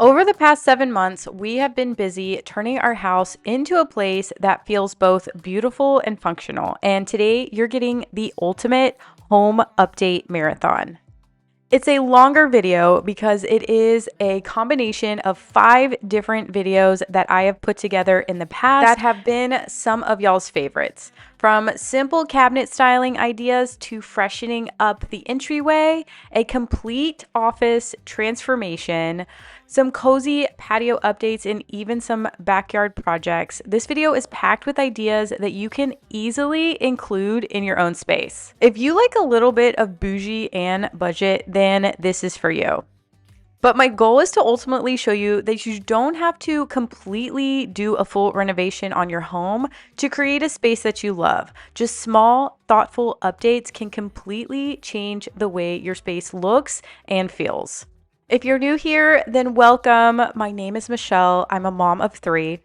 Over the past 7 months, we have been busy turning our house into a place that feels both beautiful and functional. And today, you're getting the ultimate home update marathon. It's a longer video because it is a combination of 5 different videos that I have put together in the past that have been some of y'all's favorites. From simple cabinet styling ideas to freshening up the entryway, a complete office transformation, some cozy patio updates, and even some backyard projects. This video is packed with ideas that you can easily include in your own space. If you like a little bit of bougie and budget, then this is for you. But my goal is to ultimately show you that you don't have to completely do a full renovation on your home to create a space that you love. Just small, thoughtful updates can completely change the way your space looks and feels. If you're new here, then welcome. My name is Michelle. I'm a mom of 3.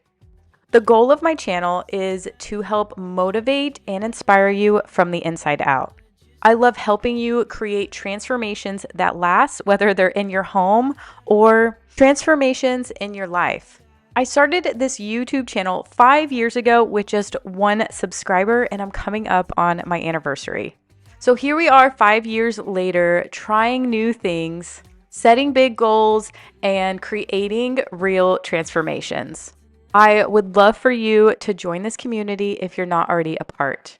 The goal of my channel is to help motivate and inspire you from the inside out. I love helping you create transformations that last, whether they're in your home or transformations in your life. I started this YouTube channel 5 years ago with just 1 subscriber, and I'm coming up on my anniversary. So here we are 5 years later, trying new things, setting big goals, and creating real transformations. I would love for you to join this community if you're not already a part.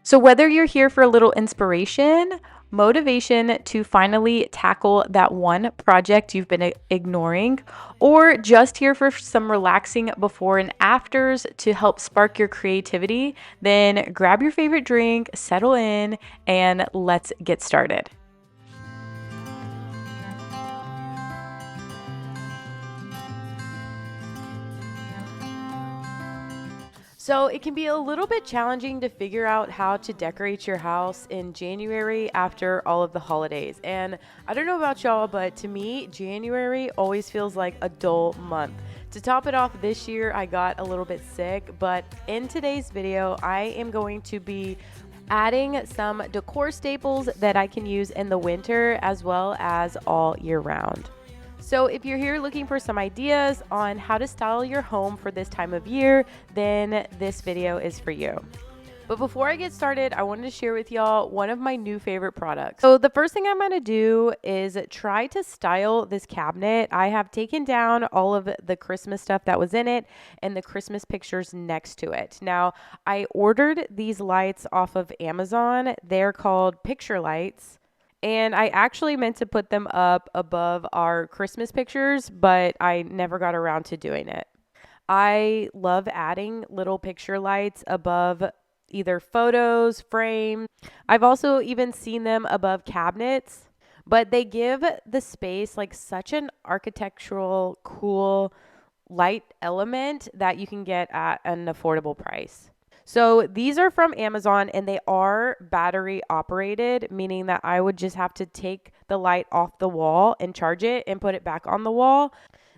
So whether you're here for a little inspiration, motivation to finally tackle that one project you've been ignoring, or just here for some relaxing before and afters to help spark your creativity, then grab your favorite drink, settle in, and let's get started. So it can be a little bit challenging to figure out how to decorate your house in January after all of the holidays. And I don't know about y'all, but to me, January always feels like a dull month. To top it off, this year I got a little bit sick, but in today's video, I am going to be adding some decor staples that I can use in the winter as well as all year round. So if you're here looking for some ideas on how to style your home for this time of year, then this video is for you. But before I get started, I wanted to share with y'all one of my new favorite products. So the first thing I'm going to do is try to style this cabinet. I have taken down all of the Christmas stuff that was in it and the Christmas pictures next to it. Now, I ordered these lights off of Amazon. They're called picture lights. And I actually meant to put them up above our Christmas pictures, but I never got around to doing it. I love adding little picture lights above either photos, frames. I've also even seen them above cabinets, but they give the space like such an architectural, cool light element that you can get at an affordable price. So these are from Amazon and they are battery operated, meaning that I would just have to take the light off the wall and charge it and put it back on the wall.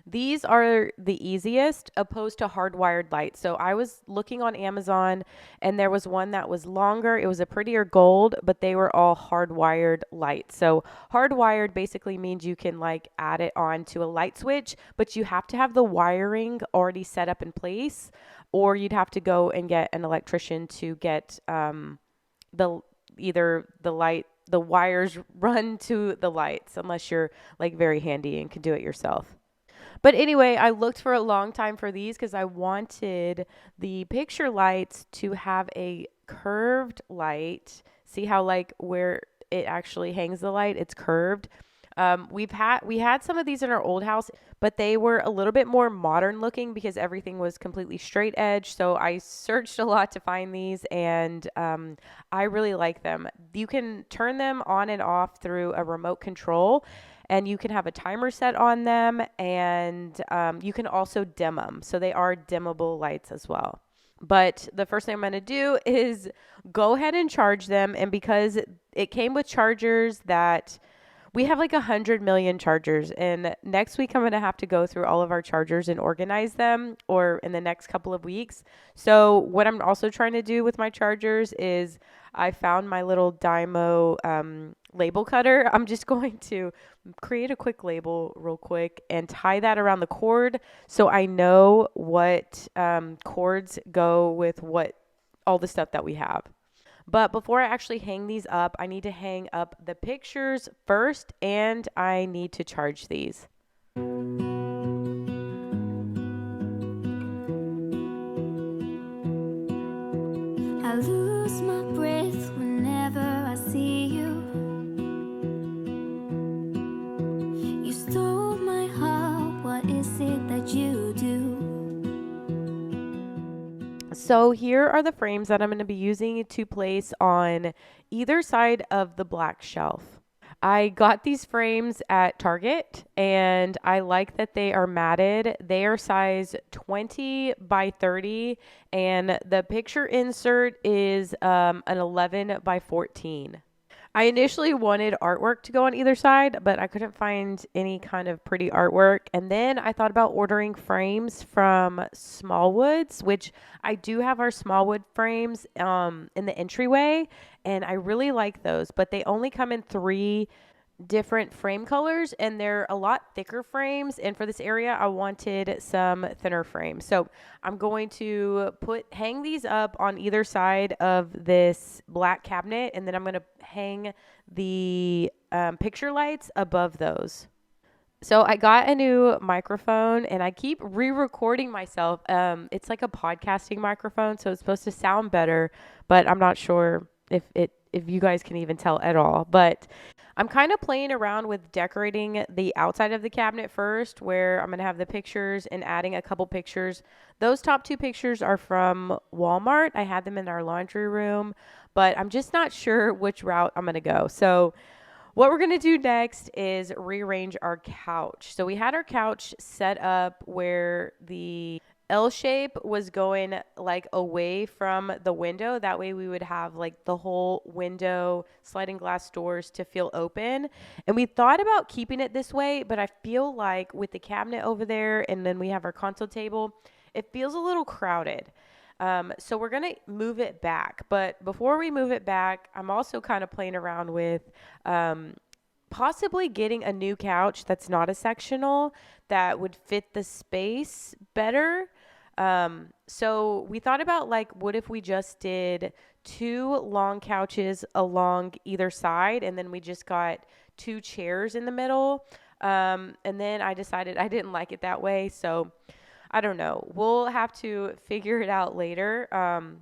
These are the easiest opposed to hardwired lights. So I was looking on Amazon and there was one that was longer. It was a prettier gold, but they were all hardwired lights. So hardwired basically means you can like add it on to a light switch, but you have to have the wiring already set up in place, or you'd have to go and get an electrician to get the wires run to the lights, unless you're like very handy and can do it yourself. But anyway, I looked for a long time for these because I wanted the picture lights to have a curved light. See how like where it actually hangs the light, it's curved. We had some of these in our old house, but they were a little bit more modern looking because everything was completely straight edge. So I searched a lot to find these, and I really like them. You can turn them on and off through a remote control, and you can have a timer set on them, and you can also dim them. So they are dimmable lights as well. But the first thing I'm going to do is go ahead and charge them. And because it came with chargers that We have like 100 million chargers, and next week I'm gonna have to go through all of our chargers and organize them, or in the next couple of weeks. So what I'm also trying to do with my chargers is I found my little Dymo label cutter. I'm just going to create a quick label real quick and tie that around the cord so I know what cords go with what all the stuff that we have. But before I actually hang these up, I need to hang up the pictures first, and I need to charge these. I lose my breath whenever I see you. You stole my heart, what is it that you do? So here are the frames that I'm going to be using to place on either side of the black shelf. I got these frames at Target, and I like that they are matted. They are size 20 by 30, and the picture insert is an 11 by 14. I initially wanted artwork to go on either side, but I couldn't find any kind of pretty artwork. And then I thought about ordering frames from Smallwoods, which I do have our Smallwood frames in the entryway, and I really like those, but they only come in 3 different frame colors, and they're a lot thicker frames, and for this area I wanted some thinner frames. So I'm going to hang these up on either side of this black cabinet, and then I'm going to hang the picture lights above those. So I got a new microphone, and I keep re-recording myself. It's like a podcasting microphone, so it's supposed to sound better, but I'm not sure if you guys can even tell at all. But I'm kind of playing around with decorating the outside of the cabinet first, where I'm going to have the pictures and adding a couple pictures. Those top 2 pictures are from Walmart. I had them in our laundry room, but I'm just not sure which route I'm going to go. So what we're going to do next is rearrange our couch. So we had our couch set up where the L shape was going like away from the window. That way we would have like the whole window, sliding glass doors to feel open. And we thought about keeping it this way, but I feel like with the cabinet over there and then we have our console table, it feels a little crowded. So we're going to move it back. But before we move it back, I'm also kind of playing around with possibly getting a new couch that's not a sectional that would fit the space better. So we thought about like, what if we just did 2 long couches along either side, and then we just got 2 chairs in the middle. And then I decided I didn't like it that way. So I don't know. We'll have to figure it out later.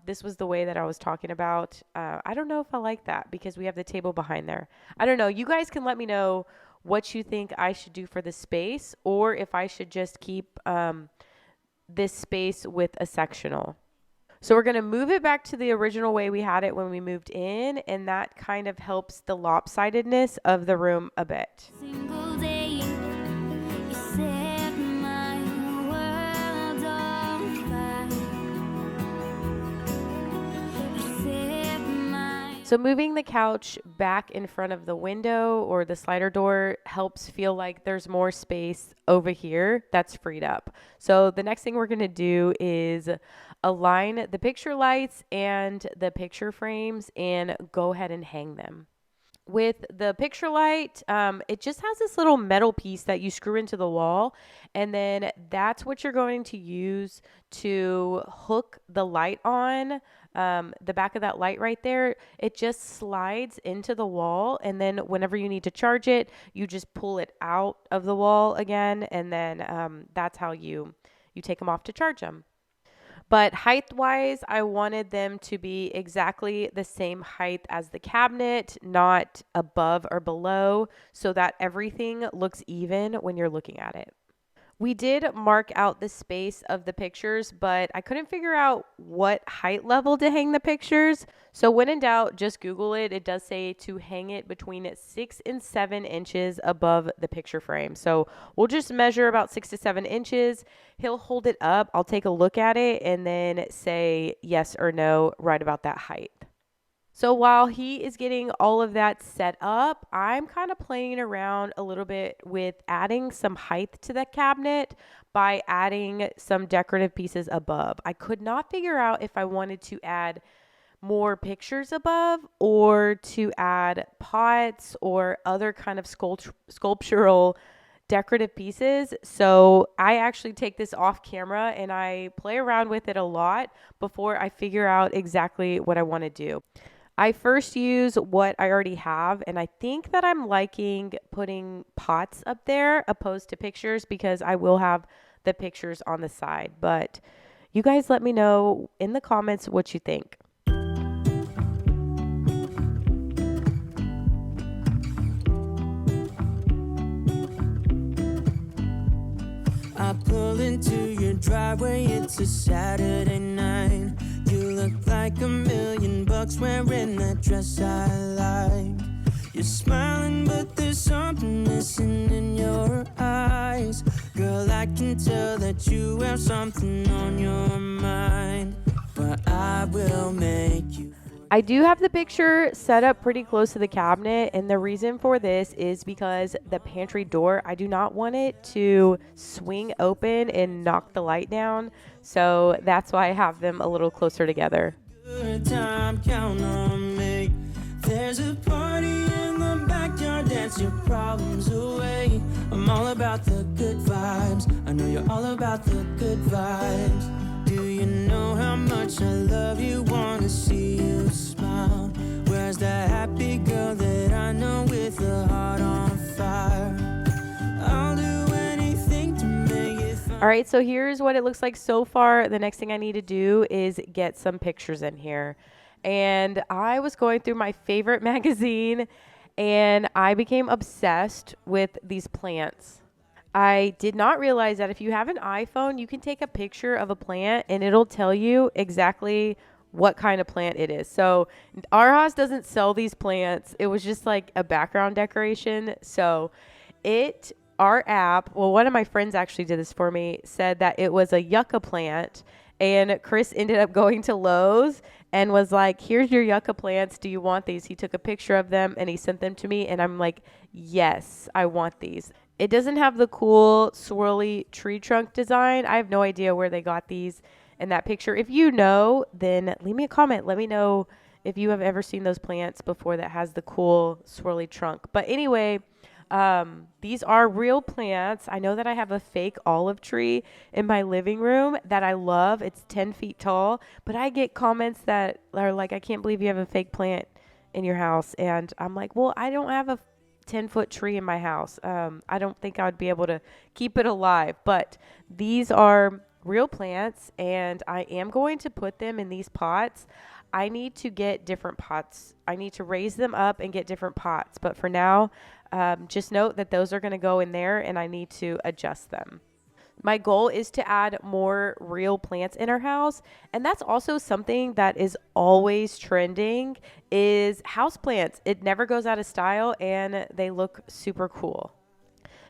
This was the way that I was talking about. I don't know if I like that because we have the table behind there. I don't know. You guys can let me know what you think I should do for the space, or if I should just keep this space with a sectional. So we're going to move it back to the original way we had it when we moved in, and that kind of helps the lopsidedness of the room a bit. Single day, you set my world on fire. So moving the couch back in front of the window or the slider door helps feel like there's more space over here that's freed up. So the next thing we're going to do is align the picture lights and the picture frames and go ahead and hang them. With the picture light, it just has this little metal piece that you screw into the wall, and then that's what you're going to use to hook the light on. The back of that light right there, it just slides into the wall, and then whenever you need to charge it, you just pull it out of the wall again, and then that's how you take them off to charge them. But height-wise, I wanted them to be exactly the same height as the cabinet, not above or below, so that everything looks even when you're looking at it. We did mark out the space of the pictures, but I couldn't figure out what height level to hang the pictures. So when in doubt, just Google it. It does say to hang it between 6 and 7 inches above the picture frame. So we'll just measure about 6 to 7 inches. He'll hold it up. I'll take a look at it and then say yes or no right about that height. So while he is getting all of that set up, I'm kind of playing around a little bit with adding some height to the cabinet by adding some decorative pieces above. I could not figure out if I wanted to add more pictures above or to add pots or other kind of sculptural decorative pieces. So I actually take this off camera and I play around with it a lot before I figure out exactly what I want to do. I first use what I already have, and I think that I'm liking putting pots up there opposed to pictures because I will have the pictures on the side. But you guys let me know in the comments what you think. I pull into your driveway, it's a Saturday night. You look like $1,000,000 wearing that dress I like. You're smiling, but there's something missing in your eyes. Girl, I can tell that you have something on your mind. But I will make you. I do have the picture set up pretty close to the cabinet, and the reason for this is because the pantry door, I do not want it to swing open and knock the light down. So that's why I have them a little closer together. Good time, count on me. There's a party in the backyard, dance your problems away. I'm all about the good vibes. I know you're all about the good vibes. Do you know how much I love you? Wanna see you smile. Where's that happy girl that I know with a heart on fire? I'll do anything to make it fun. All right, so here's what it looks like so far. The next thing I need to do is get some pictures in here. And I was going through my favorite magazine and I became obsessed with these plants. I did not realize that if you have an iPhone, you can take a picture of a plant and it'll tell you exactly what kind of plant it is. So our house doesn't sell these plants. It was just like a background decoration. So our app, well, one of my friends actually did this for me, said that it was a yucca plant. And Chris ended up going to Lowe's and was like, here's your yucca plants. Do you want these? He took a picture of them and he sent them to me. And I'm like, yes, I want these. It doesn't have the cool swirly tree trunk design. I have no idea where they got these in that picture. If you know, then leave me a comment. Let me know if you have ever seen those plants before that has the cool swirly trunk. But anyway, these are real plants. I know that I have a fake olive tree in my living room that I love. It's 10 feet tall, but I get comments that are like, I can't believe you have a fake plant in your house. And I'm like, well, I don't have a 10-foot tree in my house. I don't think I would be able to keep it alive, but these are real plants and I am going to put them in these pots. I need to get different pots. I need to raise them up and get different pots. But for now, just note that those are going to go in there and I need to adjust them. My goal is to add more real plants in our house. And that's also something that is always trending is houseplants. It never goes out of style and they look super cool.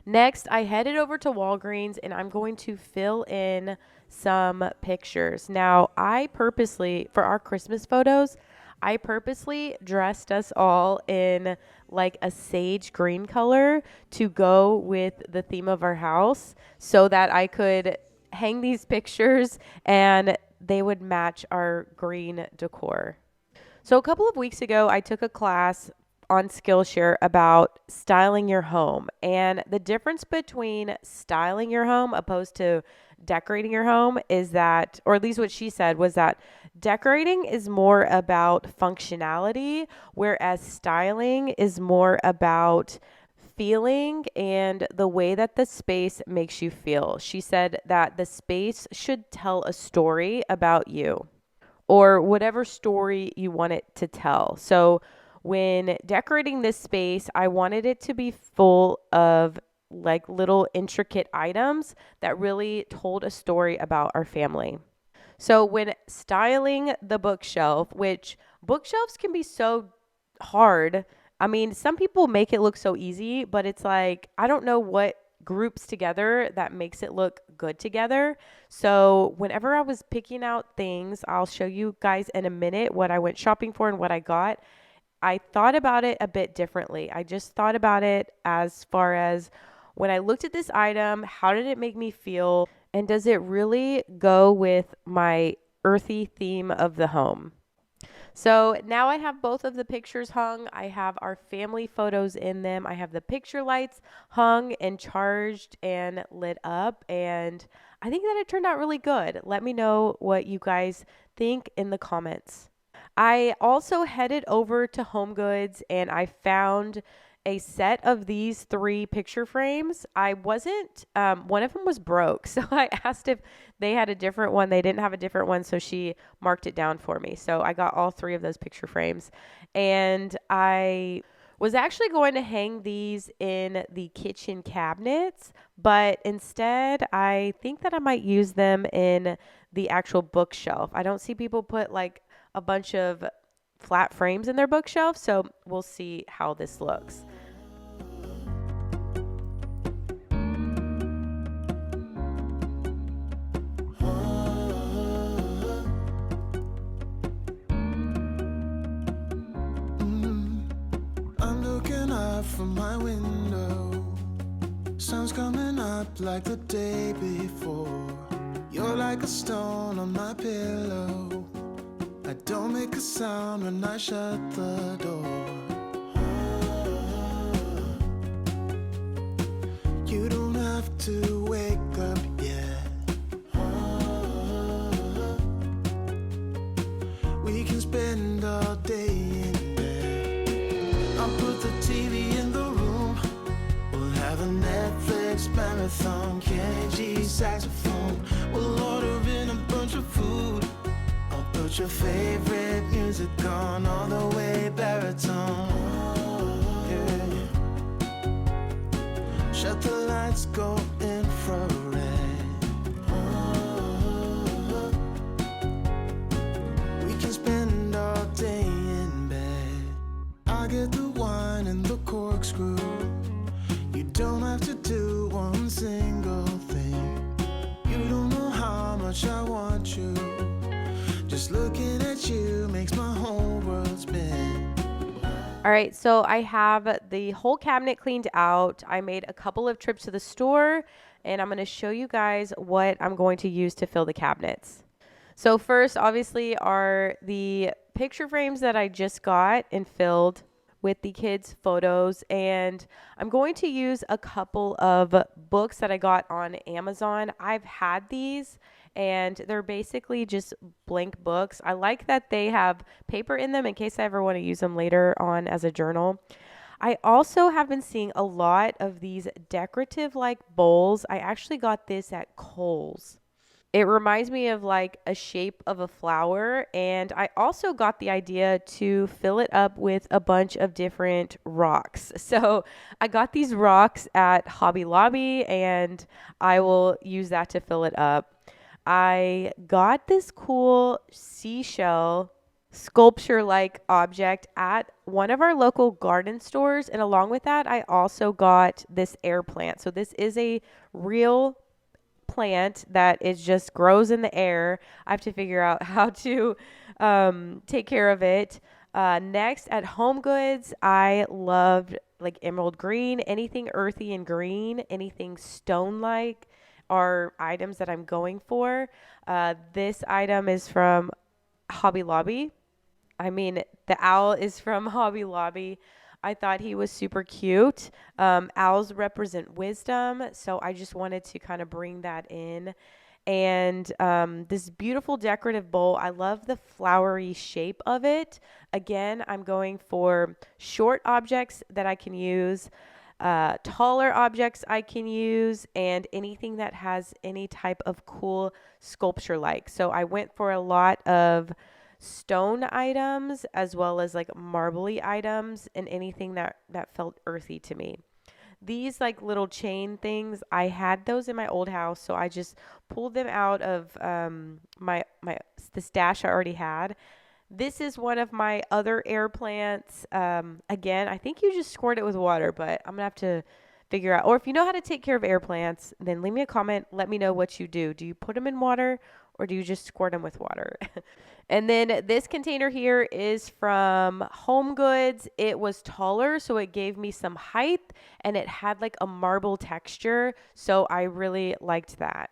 Next, I headed over to Walgreens and I'm going to fill in some pictures. Now, for our Christmas photos, I purposely dressed us all in like a sage green color to go with the theme of our house so that I could hang these pictures and they would match our green decor. So a couple of weeks ago, I took a class on Skillshare about styling your home, and the difference between styling your home opposed to decorating your home is that, or at least what she said was that decorating is more about functionality, whereas styling is more about feeling and the way that the space makes you feel. She said that the space should tell a story about you or whatever story you want it to tell. So when decorating this space, I wanted it to be full of like little intricate items that really told a story about our family. So when styling the bookshelf, which bookshelves can be so hard. I mean, some people make it look so easy, but it's like, I don't know what groups together that makes it look good together. So whenever I was picking out things, I'll show you guys in a minute what I went shopping for and what I got. I thought about it a bit differently. I just thought about it as far as when I looked at this item, how did it make me feel? And does it really go with my earthy theme of the home? So now I have both of the pictures hung. I have our family photos in them. I have the picture lights hung and charged and lit up. And I think that it turned out really good. Let me know what you guys think in the comments. I also headed over to Home Goods and I found a set of these three picture frames. I wasn't, one of them was broke. So I asked if they had a different one. They didn't have a different one. So she marked it down for me. So I got all three of those picture frames. And I was actually going to hang these in the kitchen cabinets, but instead I think that I might use them in the actual bookshelf. I don't see people put like a bunch of flat frames in their bookshelf, so we'll see how this looks. I'm looking out from my window. Sun's coming up like the day before. You're like a stone on my pillow. I don't make a sound when I shut the door. You don't have to wake up yet. We can spend all day in bed. I'll put the TV in the room. We'll have a Netflix marathon. Kenny G saxophone. We'll order in a bunch of food. I'll put your favorite music on all the way baritone. Yeah. Shut the lights, go infrared. We can spend all day in bed. I get the wine and the corkscrew. You don't have to do one single thing. You don't know how much I want you. Just looking at you makes my whole world spin. All right, so I have the whole cabinet cleaned out. I made a couple of trips to the store, and I'm going to show you guys what I'm going to use to fill the cabinets. So first, obviously, are the picture frames that I just got and filled with the kids' photos. And I'm going to use a couple of books that I got on Amazon. I've had these, and they're basically just blank books. I like that they have paper in them in case I ever want to use them later on as a journal. I also have been seeing a lot of these decorative like bowls. I actually got this at Kohl's. It reminds me of like a shape of a flower. And I also got the idea to fill it up with a bunch of different rocks. So I got these rocks at Hobby Lobby and I will use that to fill it up. I got this cool seashell sculpture like object at one of our local garden stores. And along with that, I also got this air plant. So this is a real plant that is just grows in the air. I have to figure out how to take care of it. Next, at Home Goods, I loved like emerald green, anything earthy and green, anything stone like are items that I'm going for. This item is from Hobby Lobby. I mean, the owl is from Hobby Lobby. I thought he was super cute. Owls represent wisdom, so I just wanted to kind of bring that in. And this beautiful decorative bowl, I love the flowery shape of it. Again, I'm going for short objects that I can use, taller objects I can use, and anything that has any type of cool sculpture like. So I went for a lot of stone items as well as like marbly items and anything that felt earthy to me. These like little chain things, I had those in my old house, so I just pulled them out of my the stash I already had. This is one of my other air plants. Again, I think you just squirt it with water, but I'm gonna have to figure out. Or if you know how to take care of air plants, then leave me a comment. Let me know what you do. Do you put them in water or do you just squirt them with water? And then this container here is from Home Goods. It was taller, so it gave me some height, and it had like a marble texture, so I really liked that.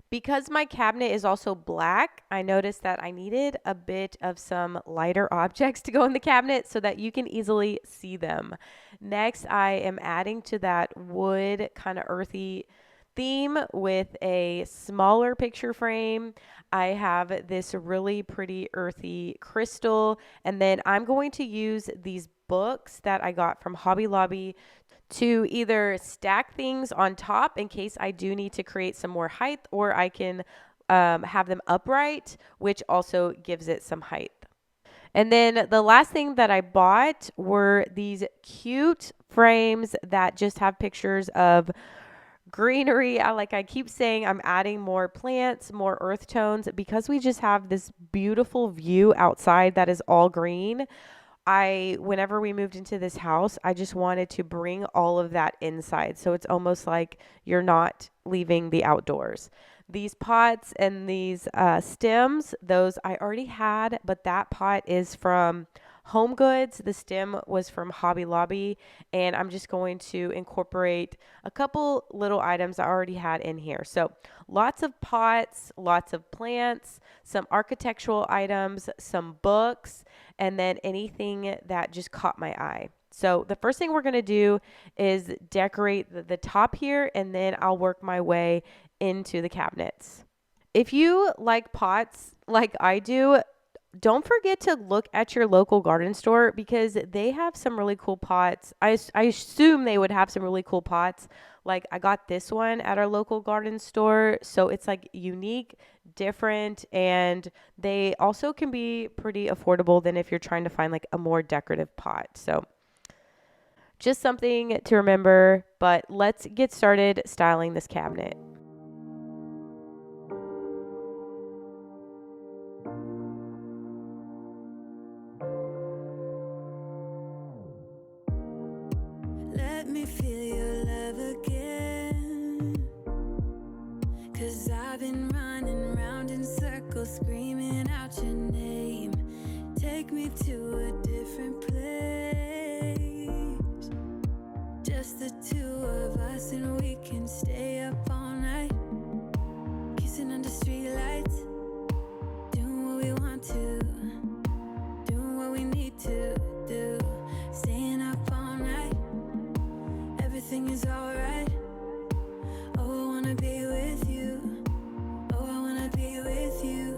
Because my cabinet is also black, I noticed that I needed a bit of some lighter objects to go in the cabinet so that you can easily see them. Next, I am adding to that wood kind of earthy theme with a smaller picture frame. I have this really pretty earthy crystal, and then I'm going to use these books that I got from Hobby Lobby to either stack things on top in case I do need to create some more height, or I can have them upright, which also gives it some height. And then the last thing that I bought were these cute frames that just have pictures of greenery. I keep saying I'm adding more plants, more earth tones because we just have this beautiful view outside that is all green. Whenever we moved into this house, I just wanted to bring all of that inside. So it's almost like you're not leaving the outdoors. These pots and these stems, those I already had, but that pot is from Home Goods. The stem was from Hobby Lobby, and I'm just going to incorporate a couple little items I already had in here. So lots of pots, lots of plants, some architectural items, some books, and then anything that just caught my eye. So the first thing we're going to do is decorate the top here, and then I'll work my way into the cabinets. If you like pots like I do, don't forget to look at your local garden store because they have some really cool pots. I assume they would have some really cool pots. Like I got this one at our local garden store. So it's like unique, different, and they also can be pretty affordable than if you're trying to find like a more decorative pot. So just something to remember, but let's get started styling this cabinet. Let me feel your love again, 'cause I've been running round in circles screaming out your name. Take me to a different place, just the two of us, and we can stay up all night, kissing under streetlights, doing what we want to, doing what we need to do, staying up all night. Everything is alright. Oh, I wanna be with you. Oh, I wanna be with you.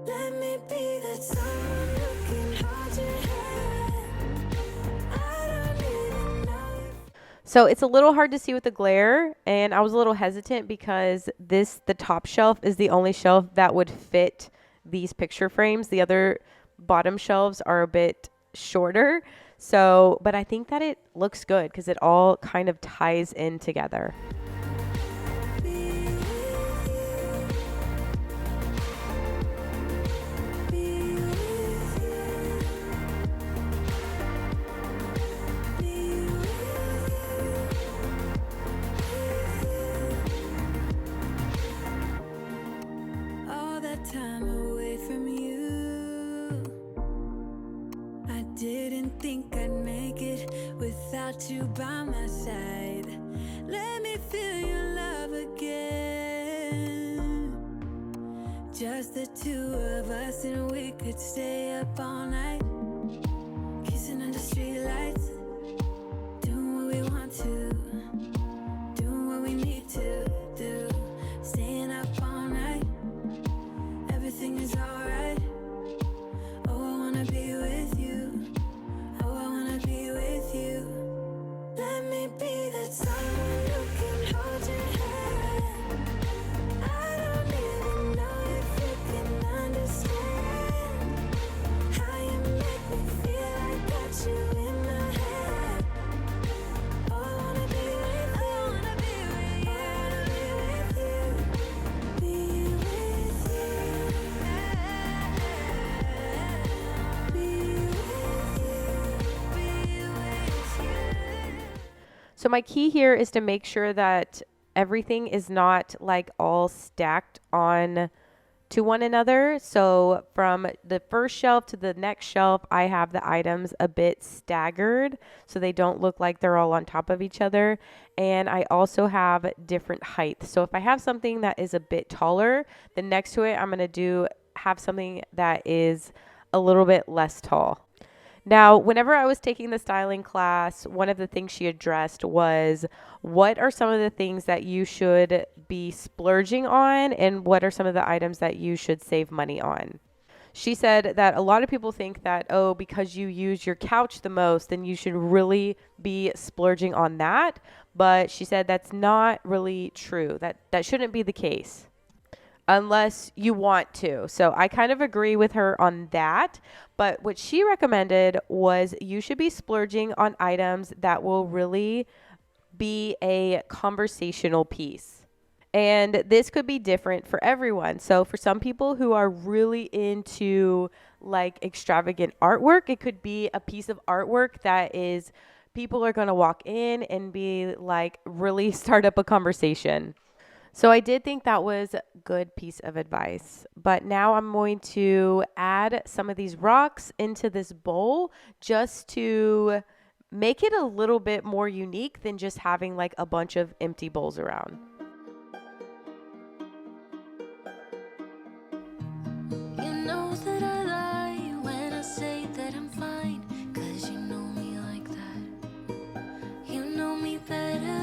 Let me be that someone who can hold your hand. I don't even know if So it's a little hard to see with the glare, and I was a little hesitant because the top shelf is the only shelf that would fit these picture frames. The other bottom shelves are a bit shorter. So, but I think that it looks good because it all kind of ties in together. be with you. Be with you. Be with you. All that time away from you, I didn't think I'd make it without you by my side. Let me feel your love again, just the two of us, and we could stay up all night, kissing under streetlights, doing what we want to, doing what we need to do, staying up all night. Everything is alright. Oh, I wanna be with you. Oh, I wanna be with you. Let me be that someone who can hold your hand. I don't even know if you can understand how you make me feel. I got you in my hand. So my key here is to make sure that everything is not like all stacked on to one another. So from the first shelf to the next shelf, I have the items a bit staggered so they don't look like they're all on top of each other. And I also have different heights. So if I have something that is a bit taller, then next to it, I'm going to have something that is a little bit less tall. Now, whenever I was taking the styling class, one of the things she addressed was what are some of the things that you should be splurging on and what are some of the items that you should save money on. She said that a lot of people think that, oh, because you use your couch the most, then you should really be splurging on that. But she said that's not really true. That shouldn't be the case unless you want to. So I kind of agree with her on that. But what she recommended was you should be splurging on items that will really be a conversational piece. And this could be different for everyone. So for some people who are really into like extravagant artwork, it could be a piece of artwork that is people are going to walk in and be like really start up a conversation. So I did think that was a good piece of advice. But now I'm going to add some of these rocks into this bowl just to make it a little bit more unique than just having like a bunch of empty bowls around. You know that I lie when I say that I'm fine, 'cause you know me like that. You know me better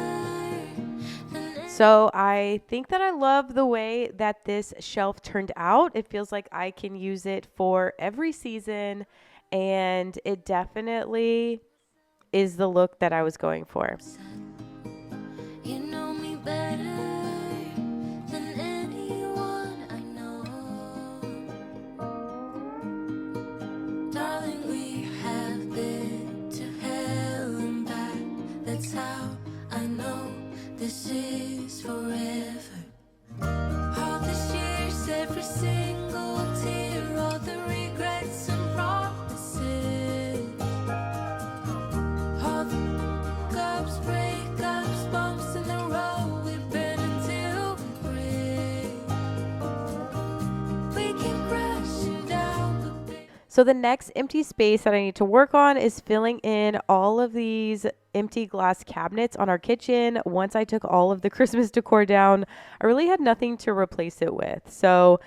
than So I think that I love the way that this shelf turned out. It feels like I can use it for every season, and it definitely is the look that I was going for. you know me better than anyone I know. Darling, we have been to hell and back. That's how I know this is forever. All these years, every single tear, all the regrets and promises, all the cups, breakups, bumps in the road we've been until we break. We keep crashing down, but So the next empty space that I need to work on is filling in all of these empty glass cabinets on our kitchen. Once I took all of the Christmas decor down, I really had nothing to replace it with. So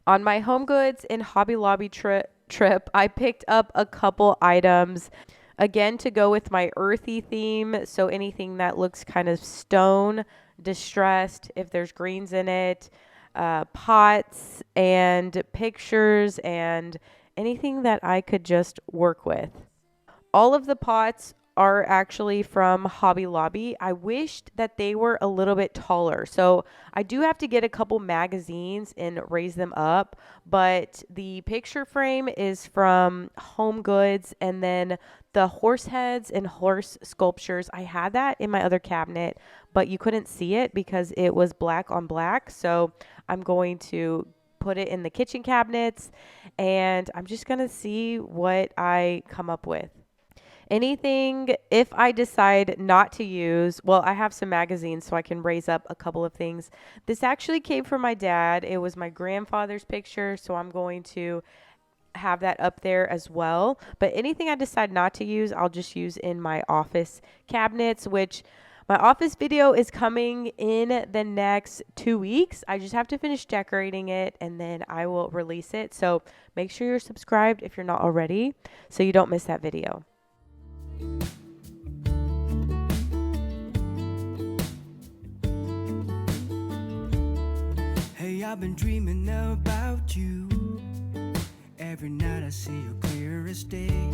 on my Home Goods and Hobby Lobby trip, I picked up a couple items again to go with my earthy theme. So anything that looks kind of stone, distressed, if there's greens in it, pots and pictures and anything that I could just work with. All of the pots are actually from Hobby Lobby. I wished that they were a little bit taller. So I do have to get a couple magazines and raise them up, but the picture frame is from Home Goods, and then the horse heads and horse sculptures, I had that in my other cabinet, but you couldn't see it because it was black on black. So I'm going to put it in the kitchen cabinets, and I'm just going to see what I come up with. Anything, if I decide not to use, well, I have some magazines so I can raise up a couple of things. This actually came from my dad. It was my grandfather's picture, so I'm going to have that up there as well. But anything I decide not to use, I'll just use in my office cabinets, which my office video is coming in the next 2 weeks. I just have to finish decorating it and then I will release it. So make sure you're subscribed if you're not already so you don't miss that video. Hey, I've been dreaming about you. Every night I see you clear as day.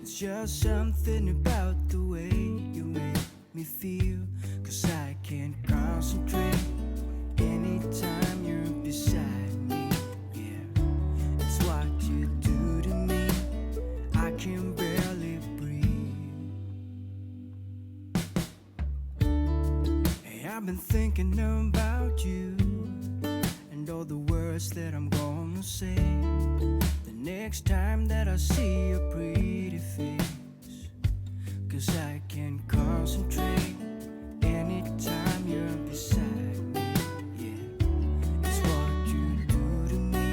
It's just something about the way you make me feel, 'cause I can't concentrate anytime you're beside me. Yeah, it's what you do to me. I can barely breathe. Hey, I've been thinking about you and all the words that I'm gonna say the next time that I see your pretty face. 'cause I can concentrate anytime you're beside me. Yeah, it's what you do to me.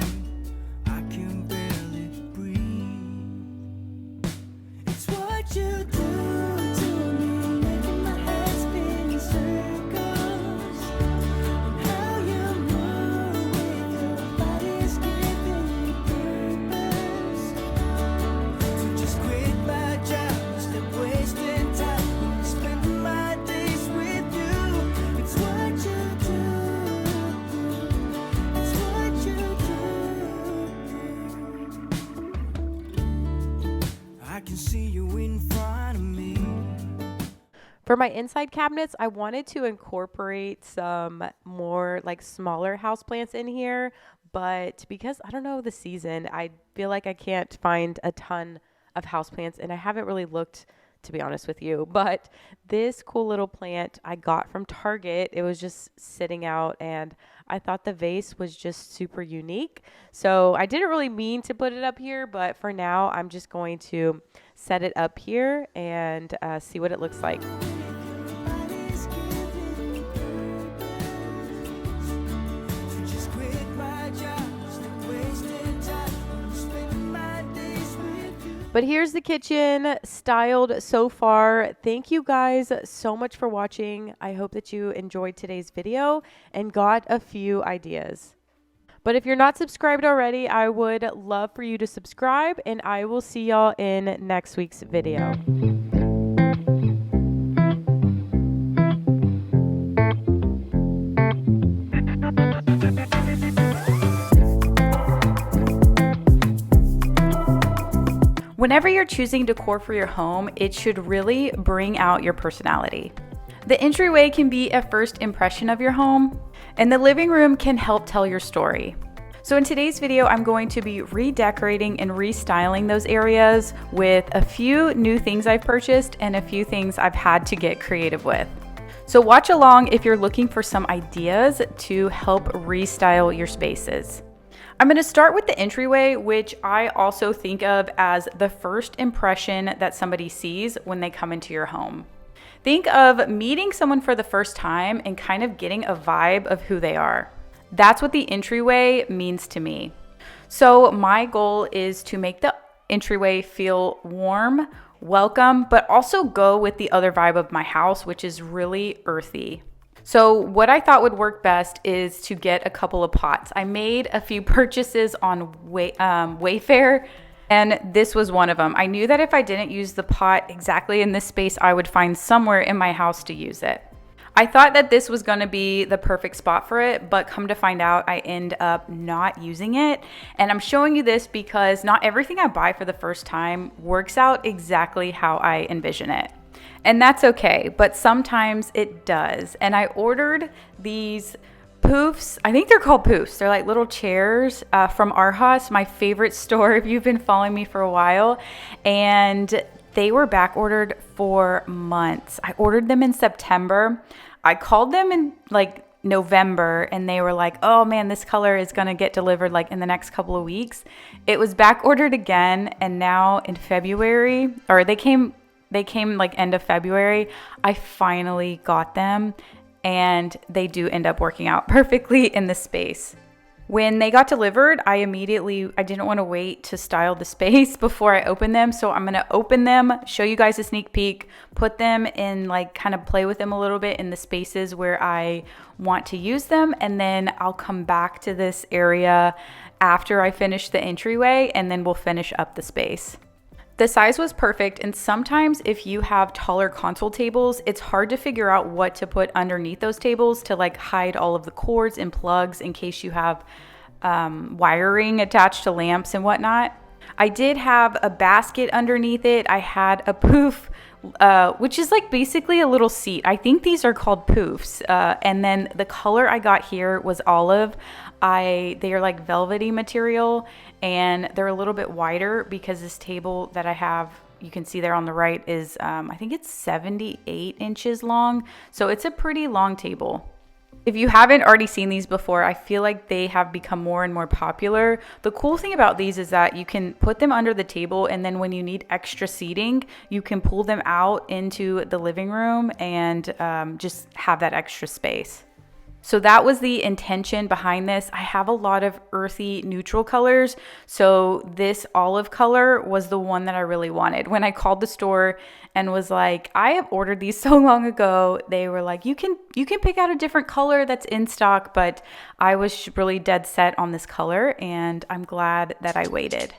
I can barely breathe. It's what you do to me, making my head spin in circles. And how you move with your body's giving me purpose. So just quit my job, stop wasting time, spending my days with you. It's what you do. It's what you do. I can see you in front of me. For my inside cabinets, I wanted to incorporate some more like smaller houseplants in here, but because I don't know the season, I feel like I can't find a ton of houseplants, and I haven't really looked, to be honest with you. But this cool little plant I got from Target, it was just sitting out, and I thought the vase was just super unique. So I didn't really mean to put it up here, but for now, I'm just going to set it up here and see what it looks like. Body's giving me purpose. So just quit my job, stop wasting time, spending my days with you. But here's the kitchen styled so far. Thank you guys so much for watching. I hope that you enjoyed today's video and got a few ideas. But if you're not subscribed already, I would love for you to subscribe, and I will see y'all in next week's video. Whenever you're choosing decor for your home, it should really bring out your personality. The entryway can be a first impression of your home, and the living room can help tell your story. So in today's video, I'm going to be redecorating and restyling those areas with a few new things I've purchased and a few things I've had to get creative with. So watch along if you're looking for some ideas to help restyle your spaces. I'm going to start with the entryway, which I also think of as the first impression that somebody sees when they come into your home. Think of meeting someone for the first time and kind of getting a vibe of who they are. That's what the entryway means to me. So my goal is to make the entryway feel warm, welcome, but also go with the other vibe of my house, which is really earthy. So what I thought would work best is to get a couple of pots. I made a few purchases on Wayfair, and this was one of them. I knew that if I didn't use the pot exactly in this space, I would find somewhere in my house to use it. I thought that this was going to be the perfect spot for it, but come to find out, I end up not using it. And I'm showing you this because not everything I buy for the first time works out exactly how I envision it. And that's okay, but sometimes it does. And I ordered these poofs. I think they're called poofs. They're like little chairs from Arhaus, my favorite store if you've been following me for a while. And they were back ordered for months. I ordered them in September. I called them in like November, and they were like, oh man, this color is going to get delivered like in the next couple of weeks. It was back ordered again, and now in February, or they came like end of February, I finally got them, and they do end up working out perfectly in the space. When they got delivered, I didn't want to wait to style the space before I open them. So I'm going to open them, show you guys a sneak peek, put them in, like, kind of play with them a little bit in the spaces where I want to use them. And then I'll come back to this area after I finish the entryway, and then we'll finish up the space. The size was perfect, and sometimes if you have taller console tables, it's hard to figure out what to put underneath those tables to like hide all of the cords and plugs in case you have wiring attached to lamps and whatnot. I did have a basket underneath it. I had a poof, which is like basically a little seat. I think these are called poofs. And then the color I got here was olive. They are like velvety material, and they're a little bit wider because this table that I have, you can see there on the right, is I think it's 78 inches long. So it's a pretty long table. If you haven't already seen these before, I feel like they have become more and more popular. The cool thing about these is that you can put them under the table, and then when you need extra seating, you can pull them out into the living room and just have that extra space. So that was the intention behind this. I have a lot of earthy neutral colors. So this olive color was the one that I really wanted. When I called the store and was like, I have ordered these so long ago, they were like, you can pick out a different color that's in stock, but I was really dead set on this color, and I'm glad that I waited.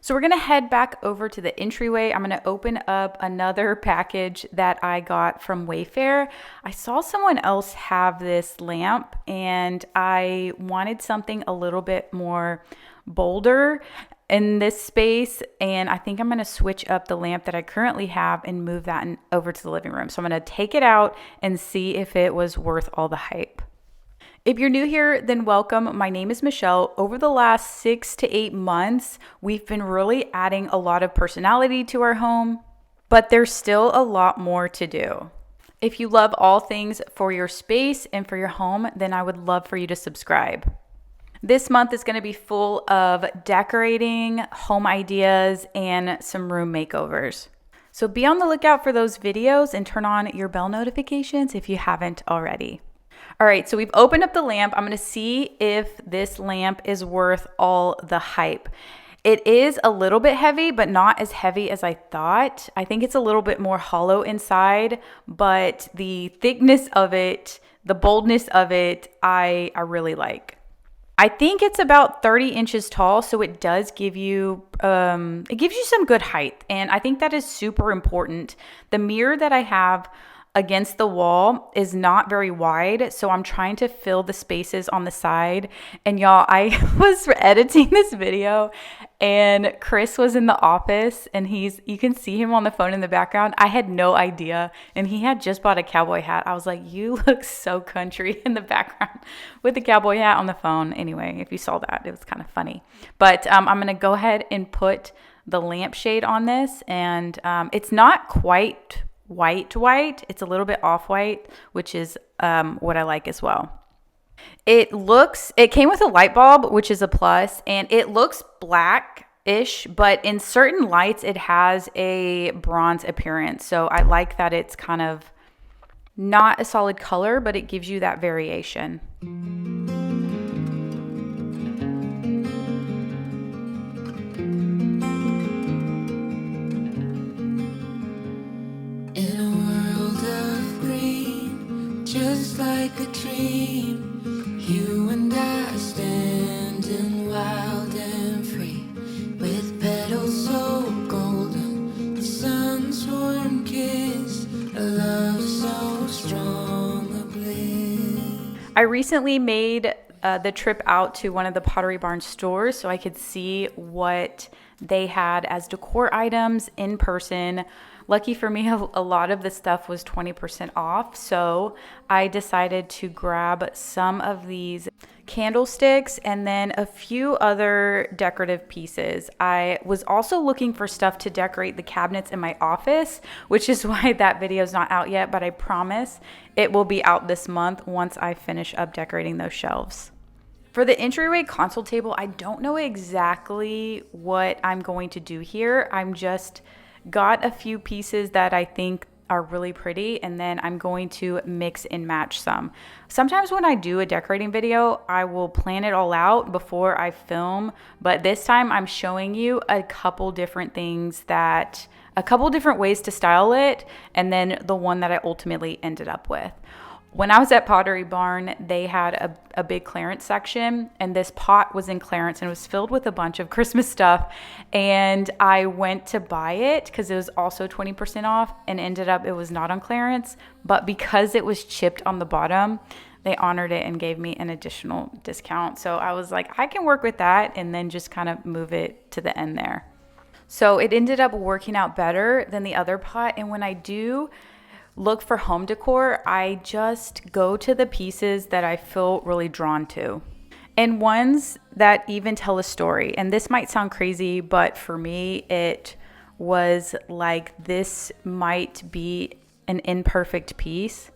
So we're gonna head back over to the entryway. I'm gonna open up another package that I got from Wayfair. I saw someone else have this lamp, and I wanted something a little bit more bolder in this space, and I think I'm gonna switch up the lamp that I currently have and move that over to the living room. So I'm gonna take it out and see if it was worth all the hype. If you're new here, then welcome. My name is Michelle. Over the last 6 to 8 months, we've been really adding a lot of personality to our home, but there's still a lot more to do. If you love all things for your space and for your home, then I would love for you to subscribe. This month is going to be full of decorating, home ideas, and some room makeovers. So be on the lookout for those videos and turn on your bell notifications if you haven't already. All right, so we've opened up the lamp. I'm gonna see if this lamp is worth all the hype. It is a little bit heavy, but not as heavy as I thought. I think it's a little bit more hollow inside, but the thickness of it, the boldness of it, I really like. I think it's about 30 inches tall, so it does give you, it gives you some good height, and I think that is super important. The mirror that I have against the wall is not very wide, so I'm trying to fill the spaces on the side. And y'all, I was editing this video and Chris was in the office, and you can see him on the phone in the background. I had no idea, and he had just bought a cowboy hat. I was like, you look so country in the background with the cowboy hat on the phone. Anyway, if you saw that, it was kind of funny. But I'm gonna go ahead and put the lampshade on this, and it's not quite white, it's a little bit off-white, which is what I like as well. It came with a light bulb, which is a plus, and it looks black-ish, but in certain lights it has a bronze appearance. So I like that it's kind of not a solid color, but it gives you that variation. Just like a dream, you and I standing wild and free, with petals so golden, the sun's warm kiss, a love so strong, a bliss. I recently made the trip out to one of the Pottery Barn stores so I could see what they had as decor items in person. Lucky for me, a lot of the stuff was 20% off, so I decided to grab some of these candlesticks and then a few other decorative pieces. I was also looking for stuff to decorate the cabinets in my office, which is why that video is not out yet, but I promise it will be out this month once I finish up decorating those shelves. For the entryway console table, I don't know exactly what I'm going to do here. I'm just got a few pieces that I think are really pretty, and then I'm going to mix and match some. Sometimes when I do a decorating video, I will plan it all out before I film, but this time I'm showing you a couple different ways to style it, and then the one that I ultimately ended up with. When I was at Pottery Barn, they had a big clearance section, and this pot was in clearance and it was filled with a bunch of Christmas stuff. And I went to buy it because it was also 20% off, and ended up it was not on clearance. But because it was chipped on the bottom, they honored it and gave me an additional discount. So I was like, I can work with that, and then just kind of move it to the end there. So it ended up working out better than the other pot. And when I do look for home decor, I just go to the pieces that I feel really drawn to. and ones that even tell a story. And this might sound crazy, but for me, it was like this might be an imperfect piece,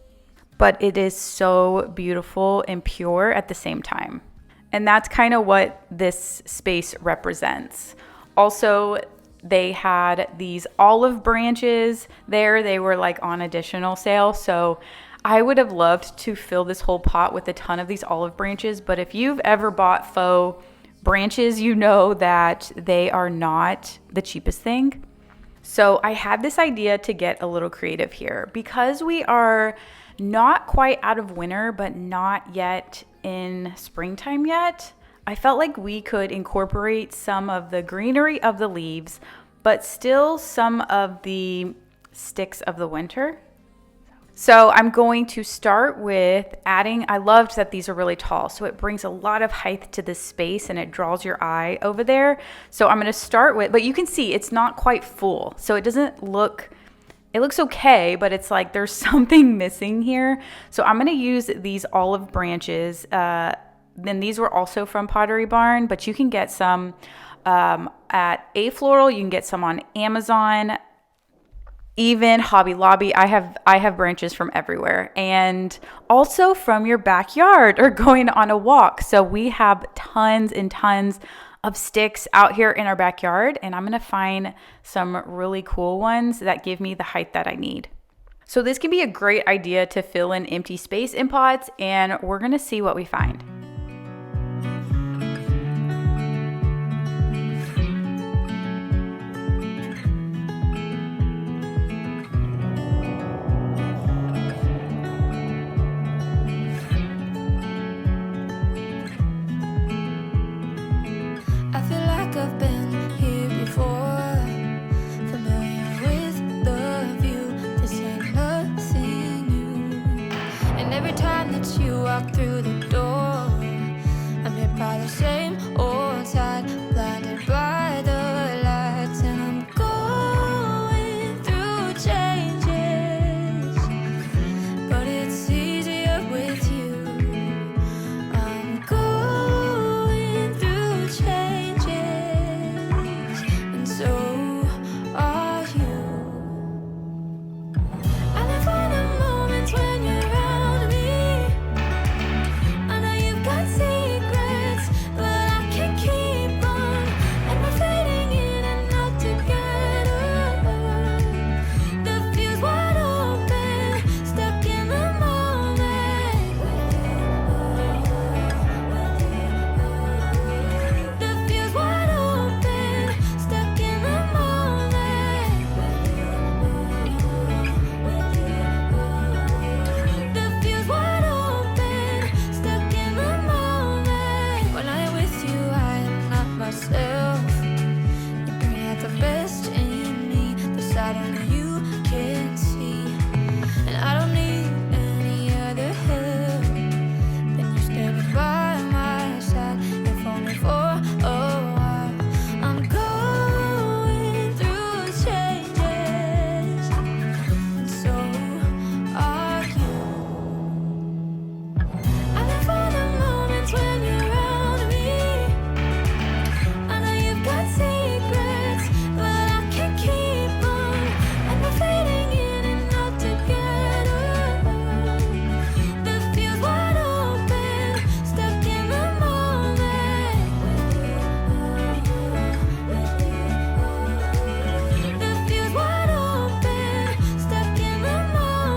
but it is so beautiful and pure at the same time. And that's kind of what this space represents. Also, they had these olive branches there. They were like on additional sale. So I would have loved to fill this whole pot with a ton of these olive branches. But if you've ever bought faux branches, you know that they are not the cheapest thing. So I had this idea to get a little creative here because we are not quite out of winter, but not yet in springtime yet. I felt like we could incorporate some of the greenery of the leaves, but still some of the sticks of the winter. So I'm going to start with adding, I loved that these are really tall, so it brings a lot of height to this space and it draws your eye over there. So I'm going to start with, but you can see it's not quite full. So it doesn't look, it looks okay, but it's like there's something missing here. So I'm going to use these olive branches. Then these were also from Pottery Barn, but you can get some at A Floral. You can get some on Amazon. Even Hobby Lobby, I have branches from everywhere, and also from your backyard or going on a walk. So we have tons and tons of sticks out here in our backyard, and I'm gonna find some really cool ones that give me the height that I need. So this can be a great idea to fill in empty space in pots, and we're gonna see what we find. I've been here before, familiar with the view. This ain't nothing new. And every time that you walk through the door, I'm hit by the same old side, blinded by the lights, and I'm going through changes, but it's easier with you. I'm going through changes. So are you. I live for the moments when you're around me. I know you've got secrets, but I can't keep on. And we're fading in and out together. The fuse wide open, stuck in the moment. The fuse wide open, stuck in the moment. The fuse wide open, stuck in the moment. When I'm with you, I am not myself. You bring out the best in me, the side I know you can't see. And I don't need any other help than you standing by my side, if only for a while. I'm going through changes, and so are you. I live for the moments when you're around me. I know you've got secrets, but I can't keep on. And we're fading in and out together. The fuse wide open, stuck in the moment. The fuse wide open, stuck in the moment.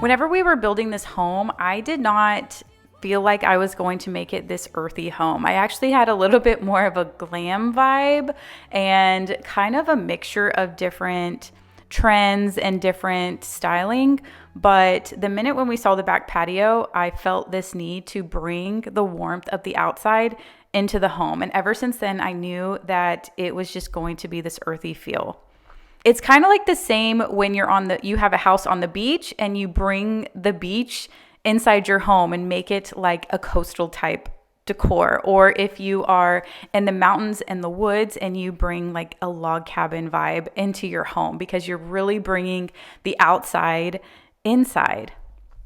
Whenever we were building this home, I did not feel like I was going to make it this earthy home. I actually had a little bit more of a glam vibe and kind of a mixture of different trends and different styling. But the minute when we saw the back patio, I felt this need to bring the warmth of the outside into the home. And ever since then, I knew that it was just going to be this earthy feel. It's kind of like the same when you have a house on the beach and you bring the beach inside your home and make it like a coastal type decor. Or if you are in the mountains and the woods and you bring like a log cabin vibe into your home, because you're really bringing the outside inside.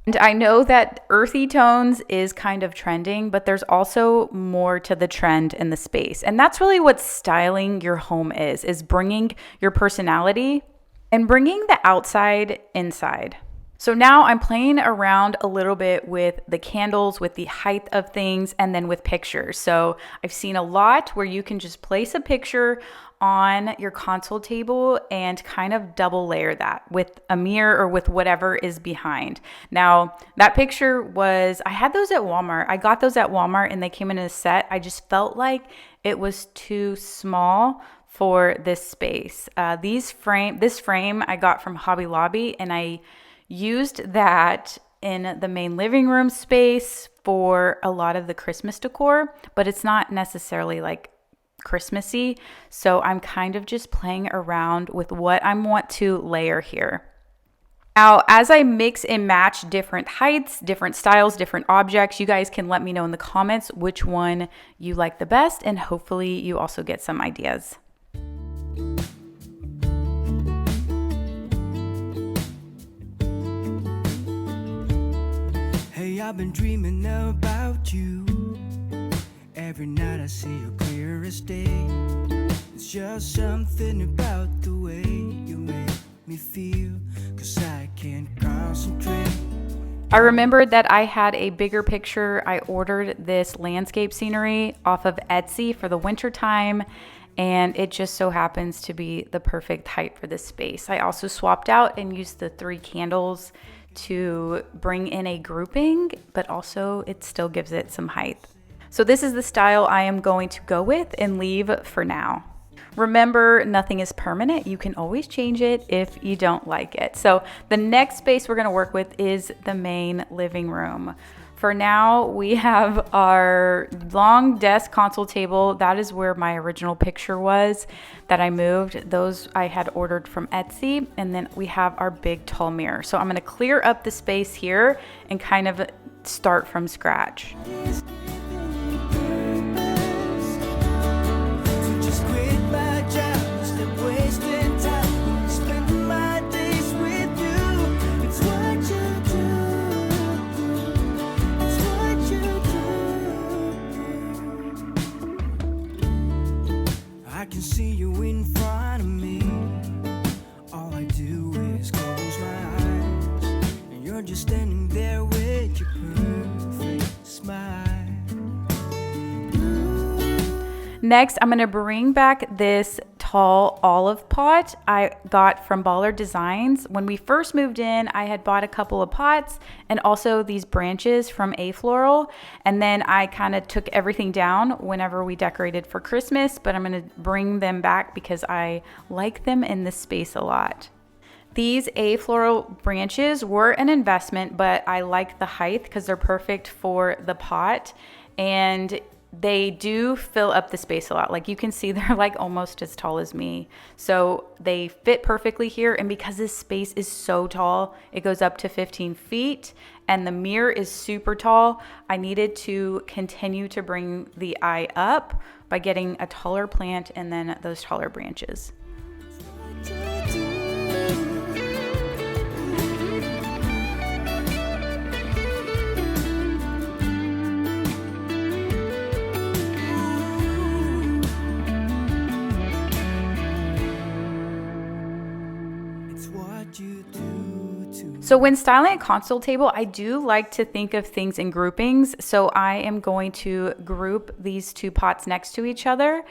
And I know that earthy tones is kind of trending, but there's also more to the trend in the space. And that's really what styling your home is bringing your personality and bringing the outside inside. So now I'm playing around a little bit with the candles, with the height of things, and then with pictures. So I've seen a lot where you can just place a picture on your console table and kind of double layer that with a mirror or with whatever is behind. Now, that picture was, I had those at Walmart. I got those at Walmart and they came in a set. I just felt like it was too small for this space. This frame I got from Hobby Lobby, and I used that in the main living room space for a lot of the Christmas decor, but it's not necessarily like Christmassy. So I'm kind of just playing around with what I want to layer here. Now, as I mix and match different heights, different styles, different objects, you guys can let me know in the comments which one you like the best, and hopefully you also get some ideas. I've been dreaming about you. Every night I see you clear as day. It's just something about the way you make me feel, 'cause I can't concentrate. I remembered that I had a bigger picture. I ordered this landscape scenery off of Etsy for the winter time, and it just so happens to be the perfect height for this space. I also swapped out and used the 3 candles to bring in a grouping, but also it still gives it some height. So this is the style I am going to go with and leave for now. Remember, nothing is permanent. You can always change it if you don't like it. So the next space we're going to work with is the main living room. For now, we have our long desk console table. That is where my original picture was that I moved. Those I had ordered from Etsy. And then we have our big tall mirror. So I'm going to clear up the space here and kind of start from scratch. I can see you in front of me. All I do is close my eyes, and you're just standing there with your perfect smile. Next, I'm going to bring back this tall olive pot I got from Baller Designs. When we first moved in, I had bought a couple of pots and also these branches from A Floral. And then I kind of took everything down whenever we decorated for Christmas, but I'm going to bring them back because I like them in this space a lot. These A Floral branches were an investment, but I like the height because they're perfect for the pot. And they do fill up the space a lot. Like you can see they're like almost as tall as me. So they fit perfectly here. And because this space is so tall, it goes up to 15 feet and the mirror is super tall, I needed to continue to bring the eye up by getting a taller plant and then those taller branches. So when styling a console table, I do like to think of things in groupings. So I am going to group these 2 pots next to each other.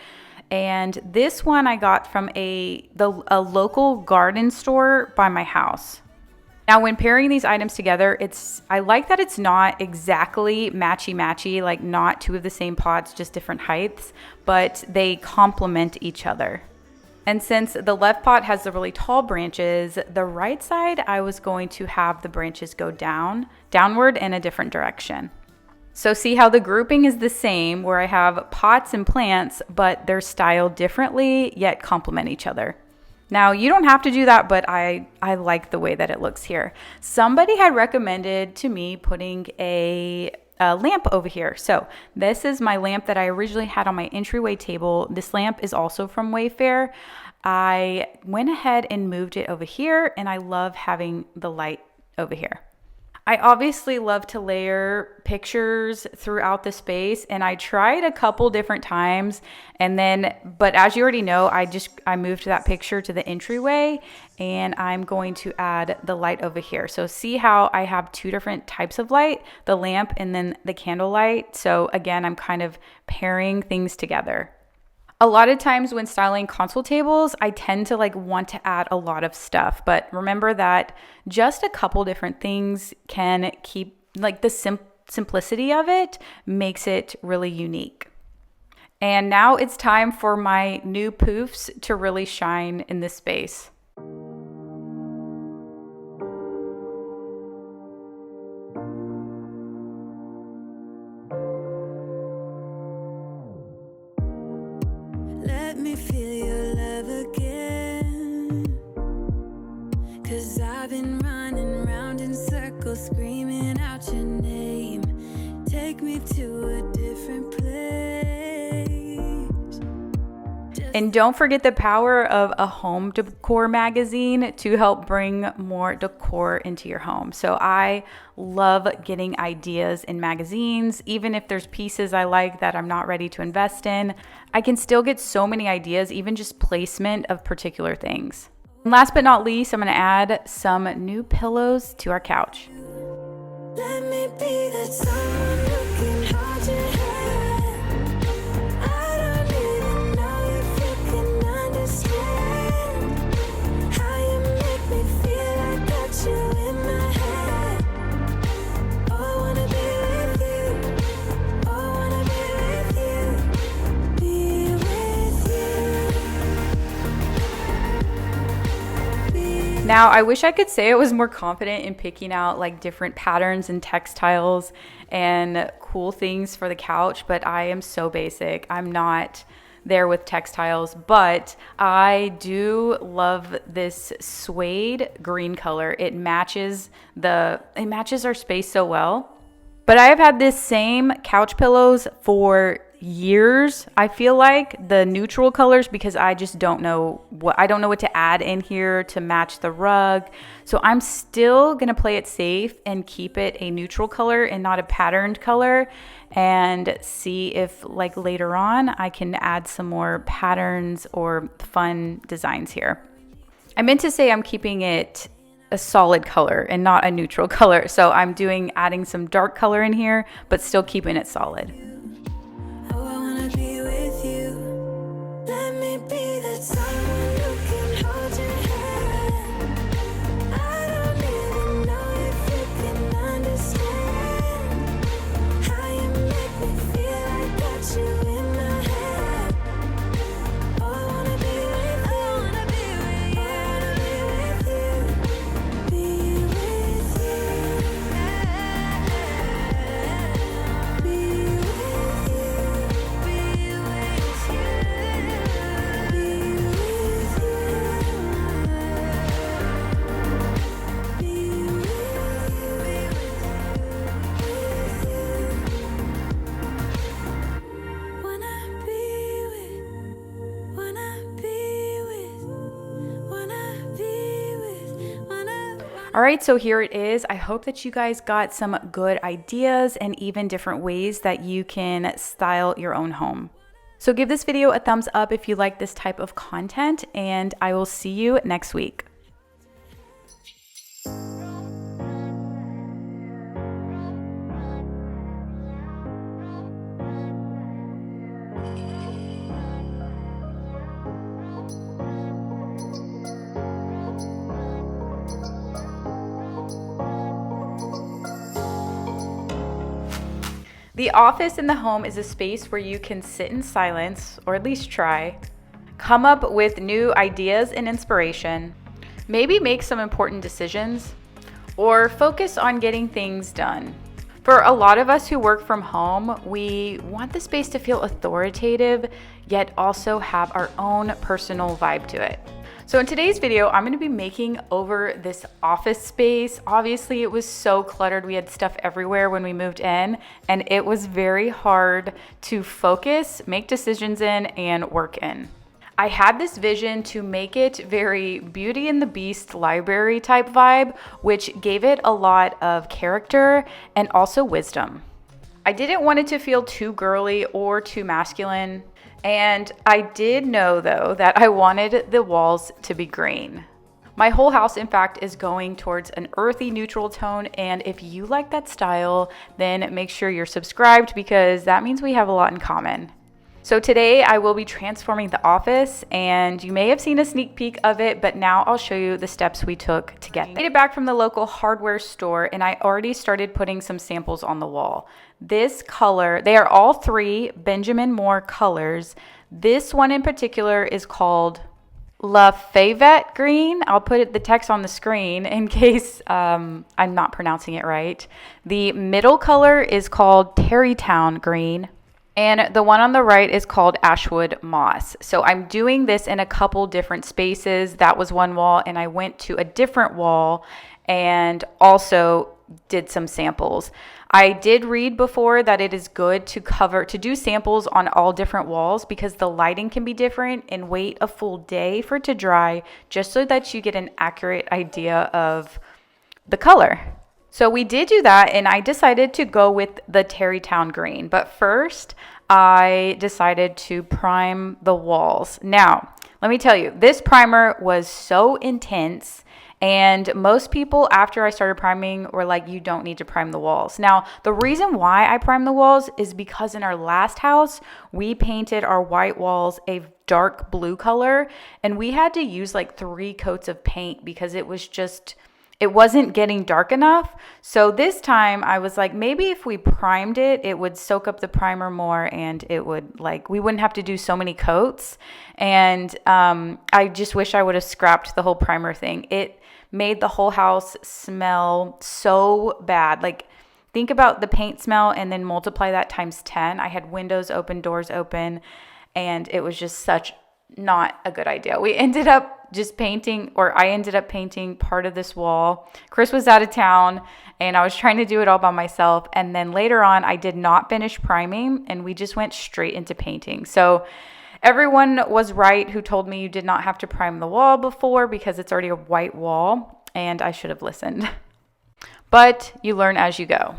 And this one I got from a local garden store by my house. Now, when pairing these items together, I like that it's not exactly matchy-matchy, like not 2 of the same pots, just different heights, but they complement each other. And since the left pot has the really tall branches, the right side, I was going to have the branches go downward in a different direction. So see how the grouping is the same, where I have pots and plants, but they're styled differently, yet complement each other. Now, you don't have to do that, but I like the way that it looks here. Somebody had recommended to me putting a lamp over here. So this is my lamp that I originally had on my entryway table. This lamp is also from Wayfair. I went ahead and moved it over here, and I love having the light over here. I obviously love to layer pictures throughout the space, and I tried a couple different times, and then, but as you already know, I moved that picture to the entryway, and I'm going to add the light over here. So see how I have two different types of light, the lamp and then the candle light. So again, I'm kind of pairing things together. A lot of times when styling console tables, I tend to want to add a lot of stuff, but remember that just a couple different things can keep the simplicity of it makes it really unique. And now it's time for my new poofs to really shine in this space. Let me feel your love again, 'cause I've been running round in circles screaming out your name. Take me to a different place. And don't forget the power of a home decor magazine to help bring more decor into your home. So I love getting ideas in magazines. Even if there's pieces I like that I'm not ready to invest in, I can still get so many ideas, even just placement of particular things. And last but not least, I'm gonna add some new pillows to our couch. Let me be that someone who can hold your hand. I don't even know if you can understand how you make me feel. I got you in my head. Oh, I wanna be with you. Oh, I wanna be with you. Be with you. Now, I wish I could say I was more confident in picking out different patterns and textiles and cool things for the couch, but I am so basic. I'm not there with textiles, but I do love this suede green color. It matches our space so well. But I have had this same couch pillows for years. I feel like the neutral colors, because I just don't know what to add in here to match the rug. So I'm still going to play it safe and keep it a neutral color and not a patterned color, and see if later on I can add some more patterns or fun designs here. I meant to say I'm keeping it a solid color and not a neutral color. So I'm adding some dark color in here, but still keeping it solid. Oh, I wanna be with you. Let me be that someone who can hold your hand. I don't even know if you can understand how you make me feel. I got you in my head. Oh, I wanna be with you. I wanna be with you. I wanna be with you. Be with you. Be with you. Be with you. Be with you. Wanna be with. Wanna be with. Wanna be with. Wanna. All right, so here it is. I hope that you guys got some good ideas and even different ways that you can style your own home. So give this video a thumbs up if you like this type of content, and I will see you next week. The office in the home is a space where you can sit in silence, or at least try, come up with new ideas and inspiration, maybe make some important decisions, or focus on getting things done. For a lot of us who work from home, we want the space to feel authoritative, yet also have our own personal vibe to it. So in today's video, I'm going to be making over this office space. Obviously, it was so cluttered. We had stuff everywhere when we moved in, and it was very hard to focus, make decisions in, and work in. I had this vision to make it very Beauty and the Beast library type vibe, which gave it a lot of character and also wisdom. I didn't want it to feel too girly or too masculine. And I did know, though, that I wanted the walls to be green. My whole house, in fact, is going towards an earthy neutral tone. And if you like that style, then make sure you're subscribed because that means we have a lot in common. So today I will be transforming the office, and you may have seen a sneak peek of it, but now I'll show you the steps we took to get there. I made it back from the local hardware store, and I already started putting some samples on the wall. This color, they are all three Benjamin Moore colors. This one in particular is called La Favette Green. I'll put the text on the screen in case I'm not pronouncing it right. The middle color is called Tarrytown Green. And the one on the right is called Ashwood Moss. So I'm doing this in a couple different spaces. That was one wall, and I went to a different wall and also did some samples. I did read before that it is good to do samples on all different walls because the lighting can be different, and wait a full day for it to dry just so that you get an accurate idea of the color. So we did do that, and I decided to go with the Tarrytown Green. But first, I decided to prime the walls. Now, let me tell you, this primer was so intense, and most people, after I started priming, were like, you don't need to prime the walls. Now, the reason why I prime the walls is because in our last house, we painted our white walls a dark blue color, and we had to use like 3 coats of paint because it wasn't getting dark enough. So this time I was like, maybe if we primed it, it would soak up the primer more, and it would we wouldn't have to do so many coats. And I just wish I would have scrapped the whole primer thing. It made the whole house smell so bad. Like, think about the paint smell and then multiply that times 10. I had windows open, doors open, and it was just not a good idea. I ended up painting part of this wall. Chris was out of town, and I was trying to do it all by myself. And then later on, I did not finish priming, and we just went straight into painting. So everyone was right who told me you did not have to prime the wall before because it's already a white wall, and I should have listened. But you learn as you go.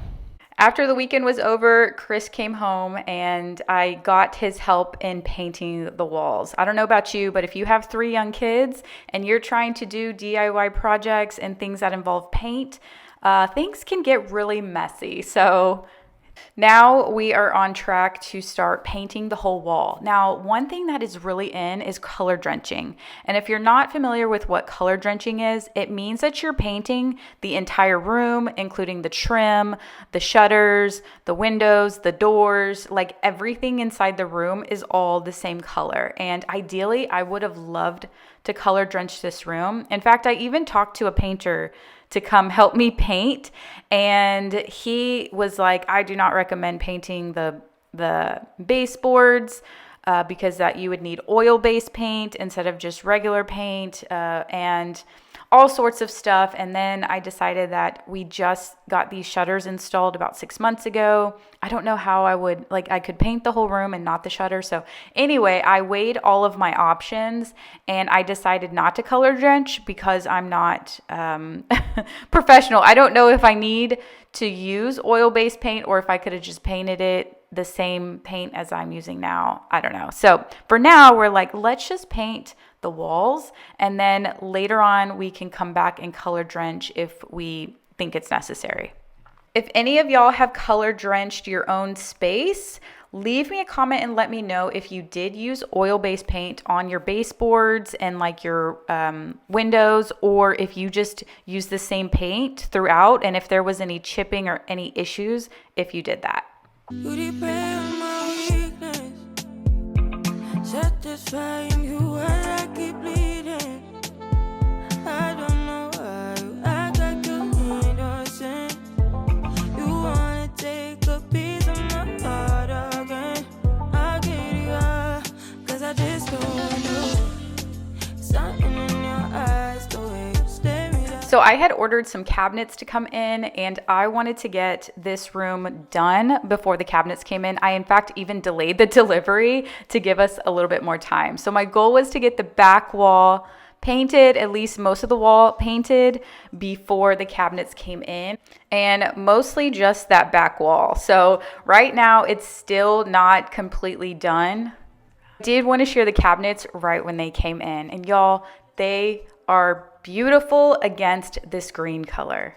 After the weekend was over, Chris came home, and I got his help in painting the walls. I don't know about you, but if you have 3 young kids and you're trying to do DIY projects and things that involve paint, things can get really messy. So now we are on track to start painting the whole wall. Now, one thing that is really in is color drenching. And if you're not familiar with what color drenching is, it means that you're painting the entire room, including the trim, the shutters, the windows, the doors, like everything inside the room is all the same color. And ideally, I would have loved to color drench this room. In fact, I even talked to a painter to come help me paint, and he was like, I do not recommend painting the baseboards because that you would need oil-based paint instead of just regular paint, and all sorts of stuff. And then I decided that we just got these shutters installed about 6 months ago. I don't know how I could paint the whole room and not the shutter. So anyway, I weighed all of my options, and I decided not to color drench because I'm not professional. I don't know if I need to use oil-based paint or if I could have just painted it the same paint as I'm using now. I don't know. So for now, we're like, let's just paint the walls, and then later on we can come back and color drench if we think it's necessary. If any of y'all have color drenched your own space, leave me a comment and let me know if you did use oil-based paint on your baseboards and like your windows, or if you just used the same paint throughout, and if there was any chipping or any issues if you did that. Satisfying you while I keep bleeding. I don't know why you act like you innocent. You wanna take a piece of my heart again. I'll get you up, 'cause I just don't know. Something in your eyes, the way you stare me down. So I had ordered some cabinets to come in, and I wanted to get this room done before the cabinets came in. I, in fact, even delayed the delivery to give us a little bit more time. So my goal was to get the back wall painted, at least most of the wall painted before the cabinets came in, and mostly just that back wall. So right now it's still not completely done. I did want to share the cabinets right when they came in, and y'all, they are beautiful against this green color.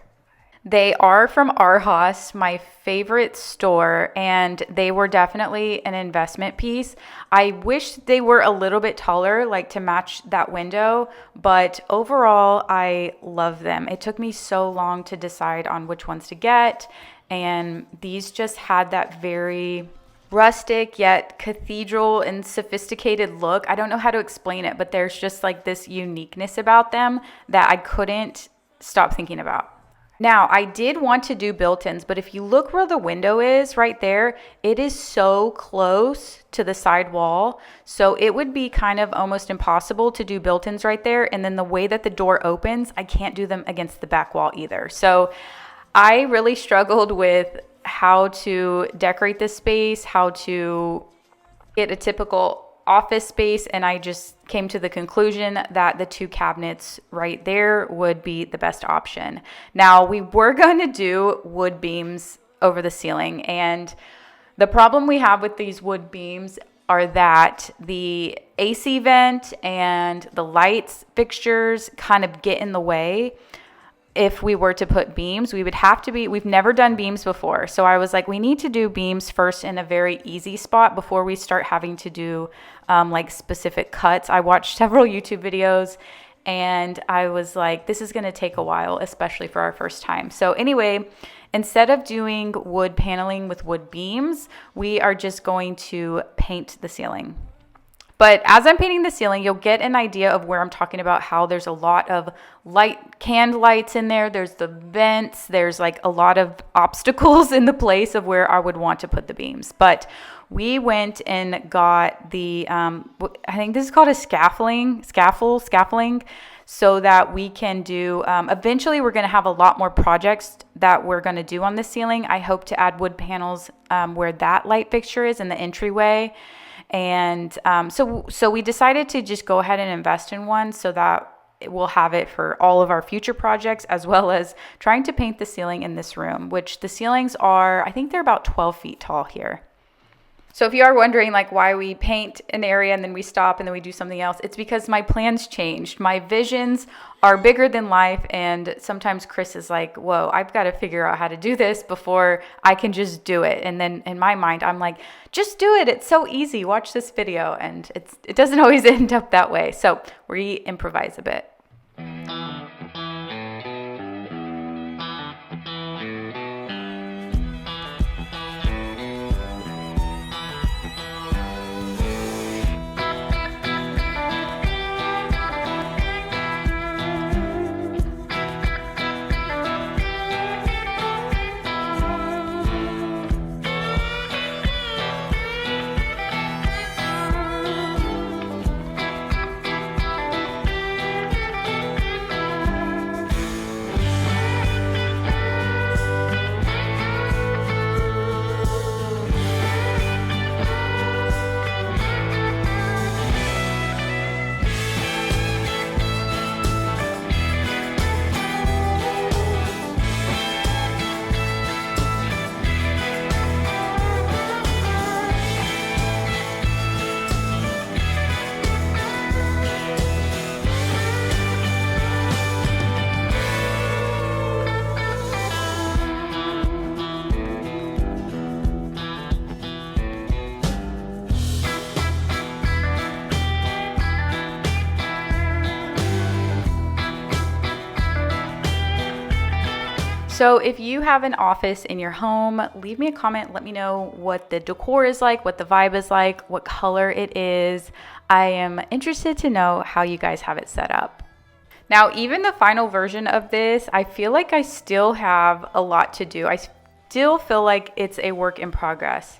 They are from Arhaus, my favorite store, and they were definitely an investment piece. I wish they were a little bit taller, like to match that window, but overall, I love them. It took me so long to decide on which ones to get, and these just had that very rustic yet cathedral and sophisticated look. I don't know how to explain it, but there's just like this uniqueness about them that I couldn't stop thinking about. Now, I did want to do built-ins, but if you look where the window is right there, it is so close to the side wall. So it would be kind of almost impossible to do built-ins right there. And then the way that the door opens, I can't do them against the back wall either. So I really struggled with how to decorate this space, how to get a typical office space, and I just came to the conclusion that the two cabinets right there would be the best option. Now, we were going to do wood beams over the ceiling, and the problem we have with these wood beams are that the AC vent and the lights fixtures kind of get in the way. If we were to put beams, we would have to we've never done beams before. So I was like, we need to do beams first in a very easy spot before we start having to do like specific cuts. I watched several YouTube videos and I was like, this is going to take a while, especially for our first time. So anyway, instead of doing wood paneling with wood beams, we are just going to paint the ceiling. But as I'm painting the ceiling, you'll get an idea of where I'm talking about, how there's a lot of canned lights in there. There's the vents. There's like a lot of obstacles in the place of where I would want to put the beams. But we went and got the, I think this is called a scaffolding, so that we can do, eventually we're going to have a lot more projects that we're going to do on the ceiling. I hope to add wood panels where that light fixture is in the entryway. And so we decided to just go ahead and invest in one so that we'll have it for all of our future projects, as well as trying to paint the ceiling in this room, which the ceilings are, I think they're about 12 feet tall here. So if you are wondering like why we paint an area and then we stop and then we do something else, it's because my plans changed. My visions are bigger than life, and sometimes Chris is like, whoa, I've got to figure out how to do this before I can just do it. And then in my mind, I'm like, just do it. It's so easy. Watch this video. And it doesn't always end up that way. So we improvise a bit. So if you have an office in your home, leave me a comment. Let me know what the decor is like, what the vibe is like, what color it is. I am interested to know how you guys have it set up. Now, even the final version of this, I feel like I still have a lot to do. I still feel like it's a work in progress.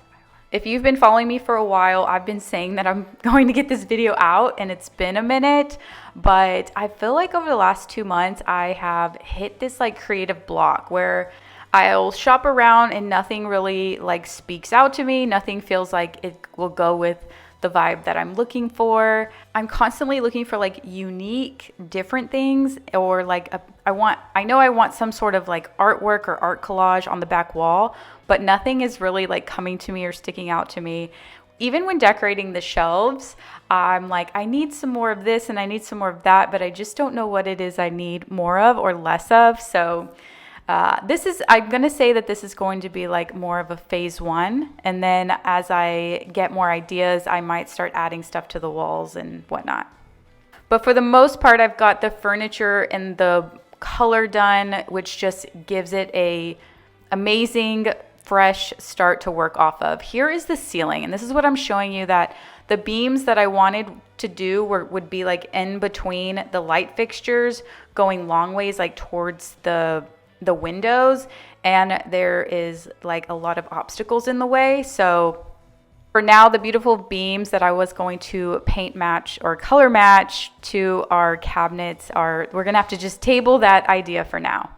If you've been following me for a while, I've been saying that I'm going to get this video out, and it's been a minute, but I feel like over the last 2 months, I have hit this like creative block where I'll shop around and nothing really like speaks out to me. Nothing feels like it will go with the vibe that I'm looking for. I'm constantly looking for like unique, different things, or like I want some sort of like artwork or art collage on the back wall, but nothing is really like coming to me or sticking out to me. Even when decorating the shelves, I'm like, I need some more of this and I need some more of that, but I just don't know what it is I need more of or less of. So I'm going to say that this is going to be like more of a phase one. And then as I get more ideas, I might start adding stuff to the walls and whatnot. But for the most part, I've got the furniture and the color done, which just gives it a amazing, fresh start to work off of. Here is the ceiling. And this is what I'm showing you, that the beams that I wanted to do would be like in between the light fixtures, going long ways like towards the windows, and there is like a lot of obstacles in the way. So for now, the beautiful beams that I was going to paint match or color match to our cabinets we're gonna have to just table that idea for now.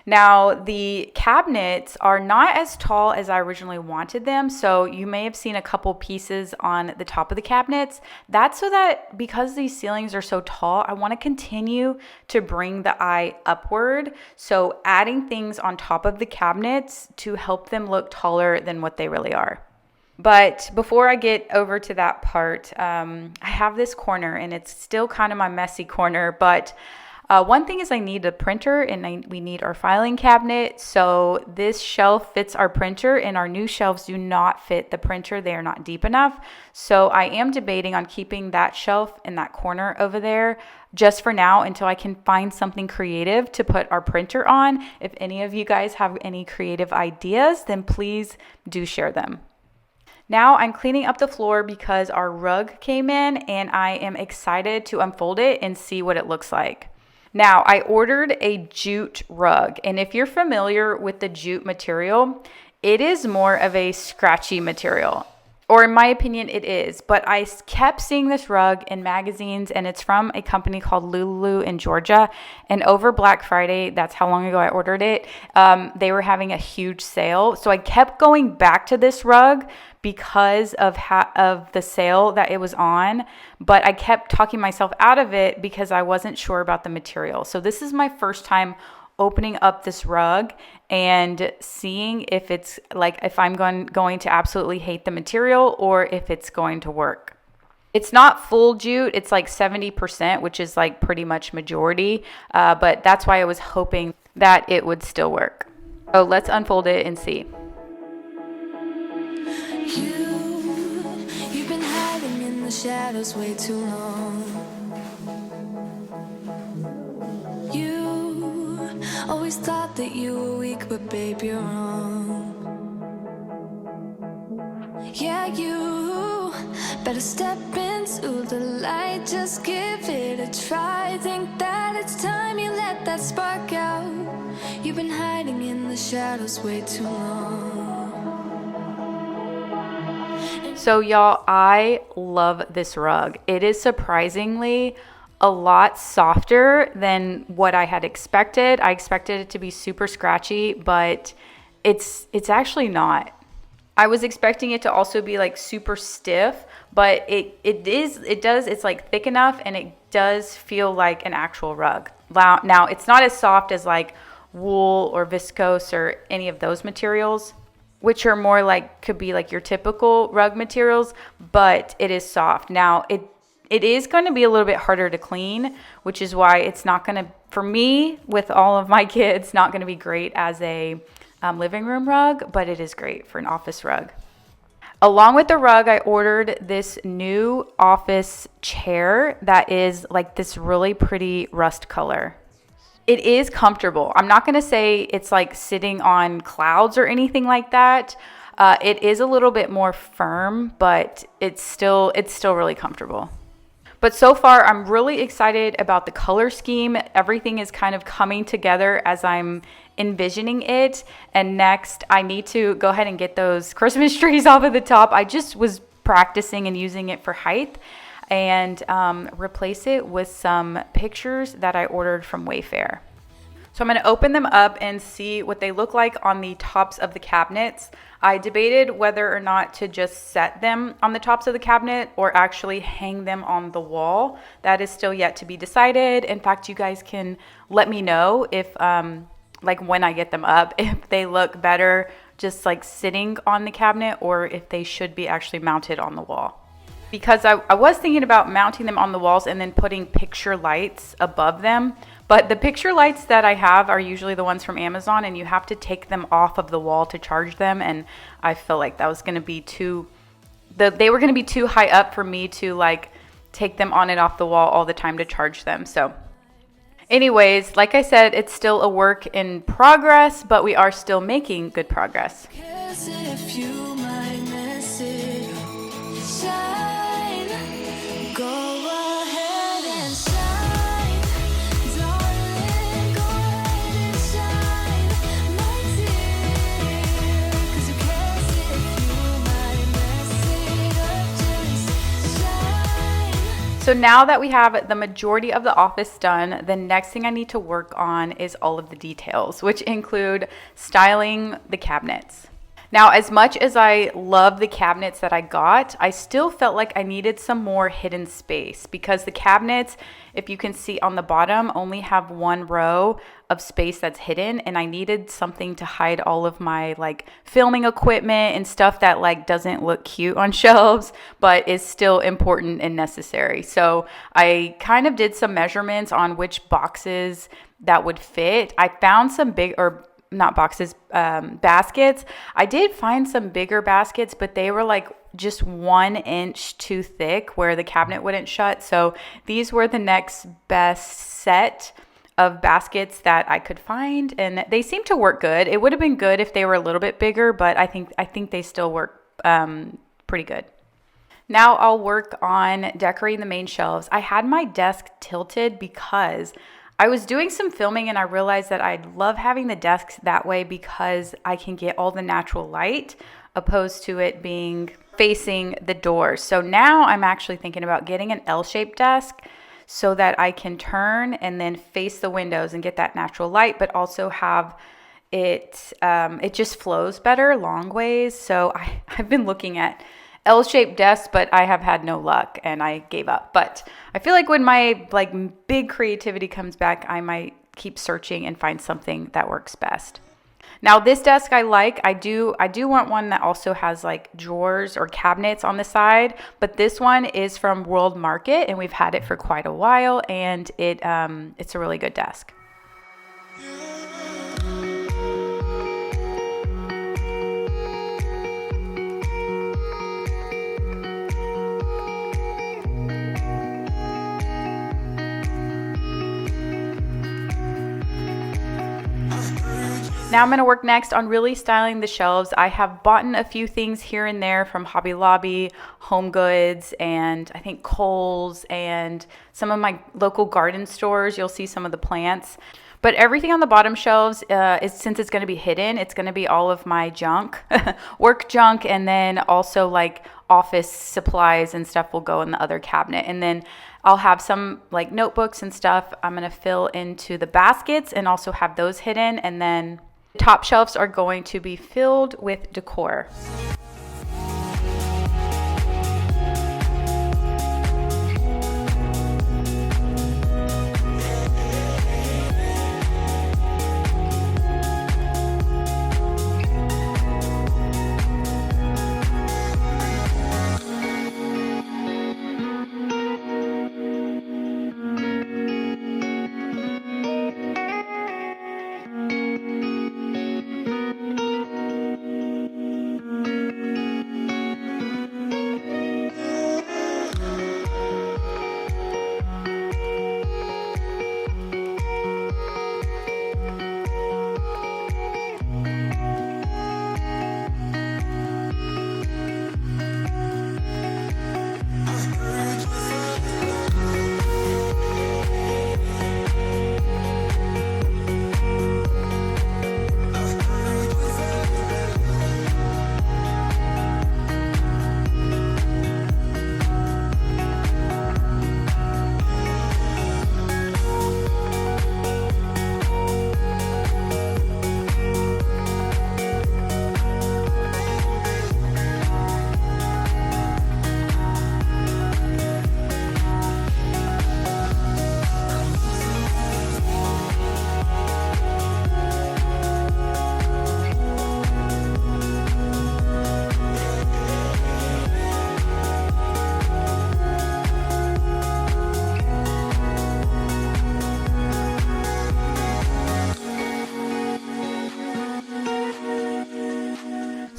Now, the cabinets are not as tall as I originally wanted them, so you may have seen a couple pieces on the top of the cabinets. That's so that because these ceilings are so tall, I want to continue to bring the eye upward, so adding things on top of the cabinets to help them look taller than what they really are. But before I get over to that part, I have this corner, and it's still kind of my messy corner, but one thing is I need a printer, and we need our filing cabinet. So this shelf fits our printer, and our new shelves do not fit the printer. They are not deep enough. So I am debating on keeping that shelf in that corner over there just for now until I can find something creative to put our printer on. If any of you guys have any creative ideas, then please do share them. Now I'm cleaning up the floor because our rug came in, and I am excited to unfold it and see what it looks like. Now, I ordered a jute rug, and if you're familiar with the jute material, it is more of a scratchy material, or in my opinion, it is. But I kept seeing this rug in magazines, and it's from a company called Lulu in Georgia. And over Black Friday, that's how long ago I ordered it, they were having a huge sale. So I kept going back to this rug because of the sale that it was on, but I kept talking myself out of it because I wasn't sure about the material. So this is my first time opening up this rug and seeing if it's like, if I'm going to absolutely hate the material or if it's going to work. It's not full jute, it's like 70%, which is like pretty much majority, but that's why I was hoping that it would still work. So let's unfold it and see. You've been hiding in the shadows way too long. You always thought that you were weak, but babe, you're wrong. Yeah, you better step into the light, just give it a try. Think that it's time you let that spark out. You've been hiding in the shadows way too long. So y'all, I love this rug. It is surprisingly a lot softer than what I had expected. I expected it to be super scratchy, but it's actually not. I was expecting it to also be like super stiff, but it's like thick enough, and it does feel like an actual rug. Now it's not as soft as like wool or viscose or any of those materials, which are more like, could be like your typical rug materials, but it is soft. Now, it is going to be a little bit harder to clean, which is why it's not going to, for me, with all of my kids, not going to be great as a living room rug, but it is great for an office rug. Along with the rug, I ordered this new office chair that is like this really pretty rust color. It is comfortable. I'm not going to say it's like sitting on clouds or anything like that. It is a little bit more firm, but it's still really comfortable. But so far, I'm really excited about the color scheme. Everything is kind of coming together as I'm envisioning it. And next, I need to go ahead and get those Christmas trees off of the top. I just was practicing and using it for height, and replace it with some pictures that I ordered from Wayfair. So I'm going to open them up and see what they look like on the tops of the cabinets. I debated whether or not to just set them on the tops of the cabinet or actually hang them on the wall. That is still yet to be decided. In fact, you guys can let me know if, like when I get them up, if they look better just like sitting on the cabinet or if they should be actually mounted on the wall. Because I was thinking about mounting them on the walls and then putting picture lights above them. But the picture lights that I have are usually the ones from Amazon, and you have to take them off of the wall to charge them. And I feel like that was going to be they were going to be too high up for me to like take them on and off the wall all the time to charge them. So anyways, like I said, it's still a work in progress, but we are still making good progress. So now that we have the majority of the office done, the next thing I need to work on is all of the details, which include styling the cabinets. Now, as much as I love the cabinets that I got, I still felt like I needed some more hidden space because the cabinets, if you can see on the bottom, only have one row of space that's hidden, and I needed something to hide all of my like filming equipment and stuff that like doesn't look cute on shelves but is still important and necessary. So I kind of did some measurements on which boxes that would fit. I found some baskets. I did find some bigger baskets, but they were like just 1 inch too thick where the cabinet wouldn't shut. So these were the next best set of baskets that I could find, and they seem to work good. It would have been good if they were a little bit bigger, but I think they still work pretty good. Now I'll work on decorating the main shelves. I had my desk tilted because I was doing some filming and I realized that I love having the desks that way because I can get all the natural light opposed to it being facing the door. So now I'm actually thinking about getting an L-shaped desk so that I can turn and then face the windows and get that natural light, but also have it just flows better long ways. So I've been looking at L-shaped desks, but I have had no luck and I gave up. But I feel like when my like big creativity comes back, I might keep searching and find something that works best. Now this desk I like. I do want one that also has like drawers or cabinets on the side, but this one is from World Market and we've had it for quite a while, and it's a really good desk. Now I'm going to work next on really styling the shelves. I have bought a few things here and there from Hobby Lobby, Home Goods, and I think Kohl's, and some of my local garden stores. You'll see some of the plants. But everything on the bottom shelves, since it's going to be hidden, it's going to be all of my junk, work junk, and then also like office supplies and stuff will go in the other cabinet. And then I'll have some like notebooks and stuff I'm going to fill into the baskets and also have those hidden. And then the top shelves are going to be filled with decor.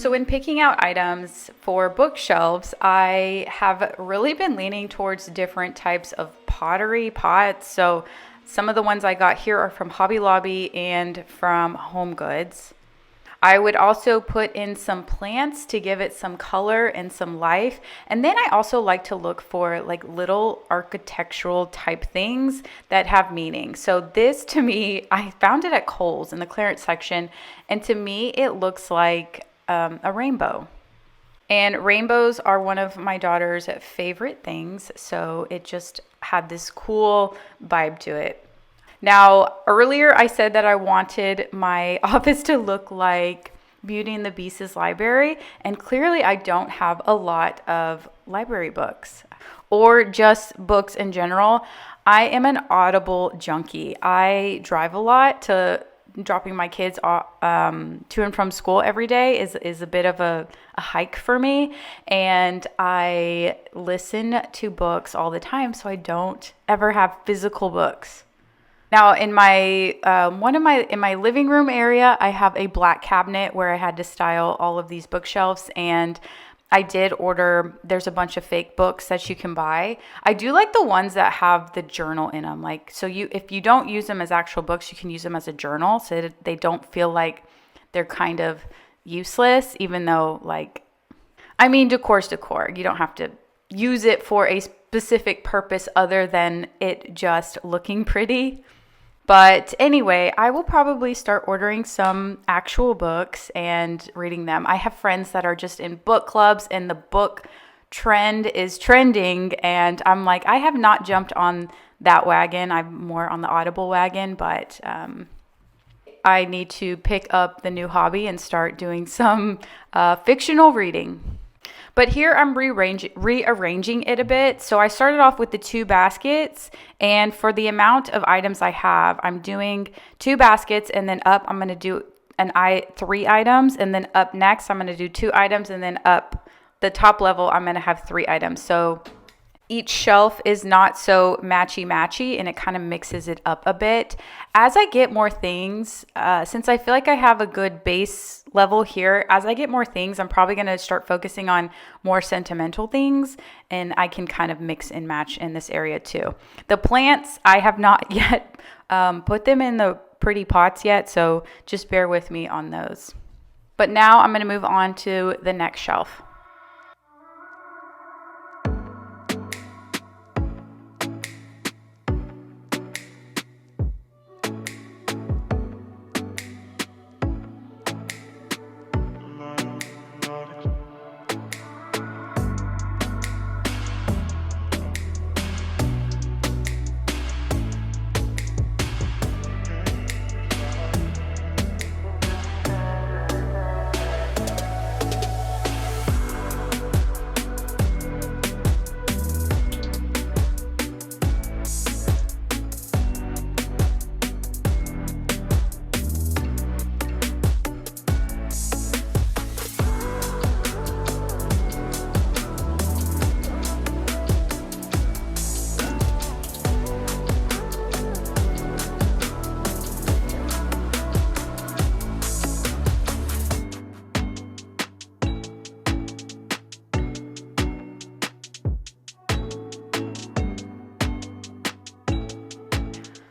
So when picking out items for bookshelves, I have really been leaning towards different types of pottery pots. So some of the ones I got here are from Hobby Lobby and from Home Goods. I would also put in some plants to give it some color and some life. And then I also like to look for like little architectural type things that have meaning. So this to me, I found it at Kohl's in the clearance section. And to me, it looks like a rainbow. And rainbows are one of my daughter's favorite things. So it just had this cool vibe to it. Now, earlier I said that I wanted my office to look like Beauty and the Beast's library, and clearly I don't have a lot of library books or just books in general. I am an Audible junkie. I drive a lot to dropping my kids to and from school every day is a bit of a hike for me, and I listen to books all the time, so I don't ever have physical books. Now, in my in my living room area, I have a black cabinet where I had to style all of these bookshelves, and I did order. There's a bunch of fake books that you can buy. I do like the ones that have the journal in them. Like, so if you don't use them as actual books, you can use them as a journal, so that they don't feel like they're kind of useless. Even though, decor's decor. You don't have to use it for a specific purpose other than it just looking pretty. But anyway, I will probably start ordering some actual books and reading them. I have friends that are just in book clubs, and the book trend is trending. And I'm like, I have not jumped on that wagon. I'm more on the Audible wagon, but I need to pick up the new hobby and start doing some fictional reading. But here I'm rearranging it a bit. So I started off with the 2 baskets, and for the amount of items I have, I'm doing 2 baskets, and then up I'm going to do 3 items, and then up next I'm going to do 2 items, and then up the top level I'm going to have 3 items. So each shelf is not so matchy, and it kind of mixes it up a bit. As I get more things, since I feel like I have a good base level here, as I get more things, I'm probably going to start focusing on more sentimental things, and I can kind of mix and match in this area too. The plants, I have not yet put them in the pretty pots yet, so just bear with me on those. But now I'm going to move on to the next shelf.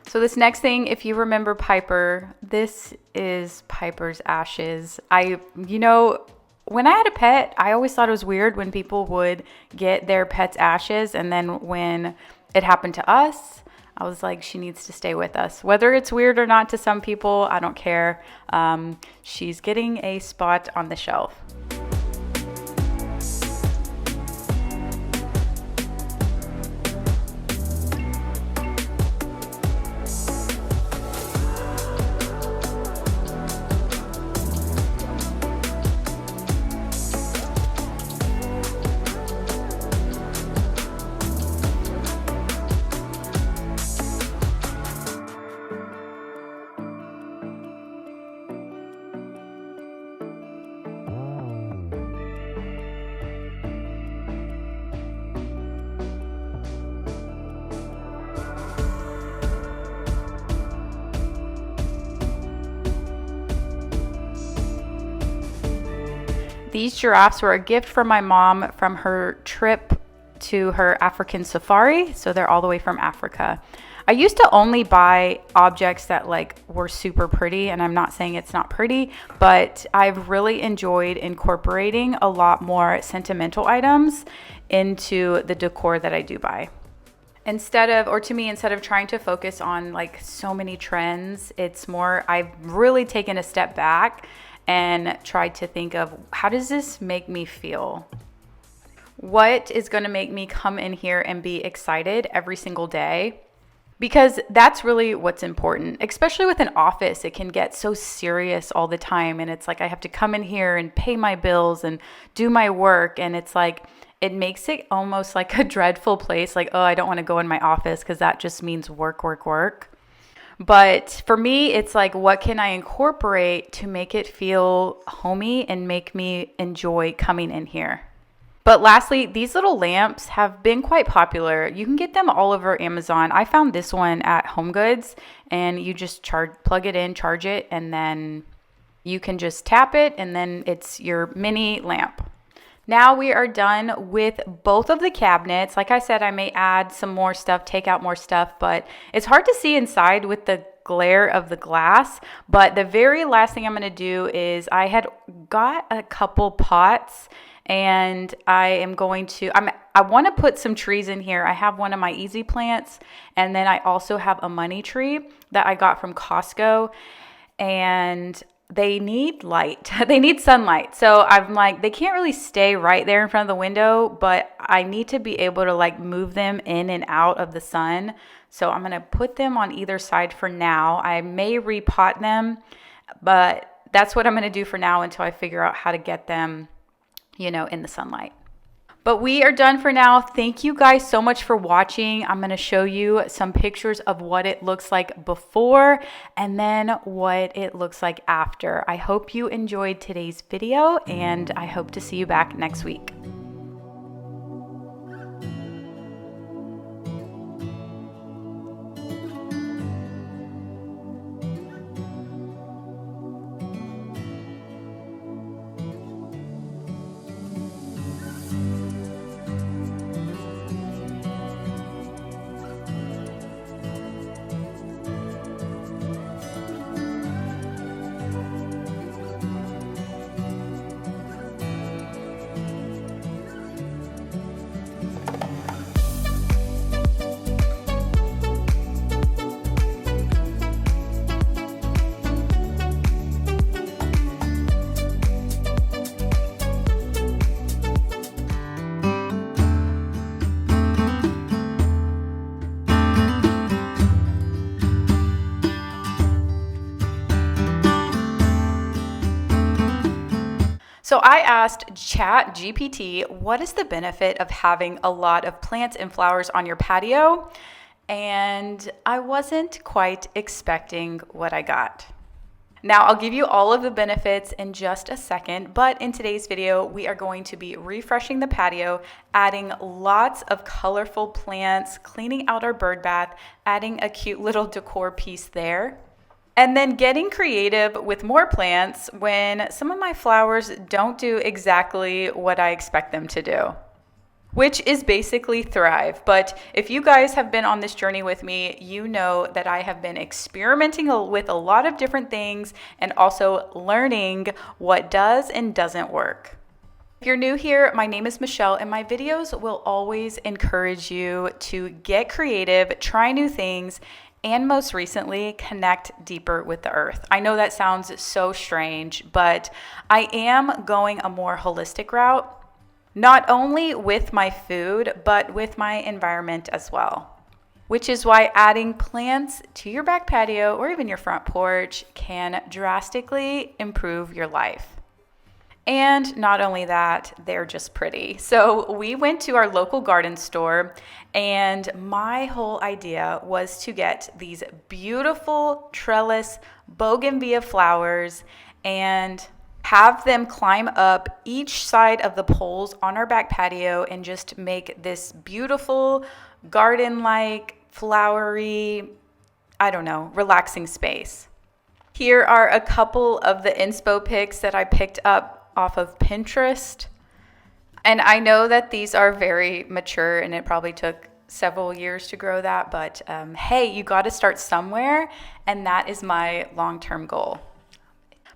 So this next thing, if you remember Piper, this is Piper's ashes. When I had a pet, I always thought it was weird when people would get their pet's ashes, and then when it happened to us, I was like, she needs to stay with us. Whether it's weird or not to some people, I don't care. She's getting a spot on the shelf. These giraffes were a gift from my mom from her trip to her African safari. So they're all the way from Africa. I used to only buy objects that like were super pretty, and I'm not saying it's not pretty, but I've really enjoyed incorporating a lot more sentimental items into the decor that I do buy. Instead of trying to focus on like so many trends, it's more, I've really taken a step back and tried to think of, how does this make me feel? What is going to make me come in here and be excited every single day? Because that's really what's important, especially with an office. It can get so serious all the time. And it's like, I have to come in here and pay my bills and do my work. And it's like, it makes it almost like a dreadful place. Like, oh, I don't want to go in my office because that just means work, work, work. But for me, it's like, what can I incorporate to make it feel homey and make me enjoy coming in here? But lastly, these little lamps have been quite popular. You can get them all over Amazon. I found this one at HomeGoods, and you just plug it in, charge it, and then you can just tap it, and then it's your mini lamp. Now we are done with both of the cabinets. Like I said, I may add some more stuff, take out more stuff, but it's hard to see inside with the glare of the glass. But the very last thing I'm going to do is, I had got a couple pots, and I want to put some trees in here. I have one of my easy plants, and then I also have a money tree that I got from Costco, and they need light. They need sunlight. So I'm like, they can't really stay right there in front of the window, but I need to be able to like move them in and out of the sun. So I'm going to put them on either side for now. I may repot them, but that's what I'm going to do for now until I figure out how to get them, in the sunlight. But we are done for now. Thank you guys so much for watching. I'm going to show you some pictures of what it looks like before and then what it looks like after. I hope you enjoyed today's video, and I hope to see you back next week. So I asked ChatGPT, what is the benefit of having a lot of plants and flowers on your patio? And I wasn't quite expecting what I got. Now, I'll give you all of the benefits in just a second, but in today's video, we are going to be refreshing the patio, adding lots of colorful plants, cleaning out our bird bath, adding a cute little decor piece there, and then getting creative with more plants when some of my flowers don't do exactly what I expect them to do, which is basically thrive. But if you guys have been on this journey with me, you know that I have been experimenting with a lot of different things and also learning what does and doesn't work. If you're new here, my name is Michelle, and my videos will always encourage you to get creative, try new things, and most recently, connect deeper with the earth. I know that sounds so strange, but I am going a more holistic route, not only with my food, but with my environment as well, which is why adding plants to your back patio or even your front porch can drastically improve your life. And not only that, they're just pretty. So we went to our local garden store, and my whole idea was to get these beautiful trellis bougainvillea flowers and have them climb up each side of the poles on our back patio and just make this beautiful garden-like, flowery, relaxing space. Here are a couple of the inspo pics that I picked up off of Pinterest. And I know that these are very mature and it probably took several years to grow that, but hey, you got to start somewhere, and that is my long-term goal.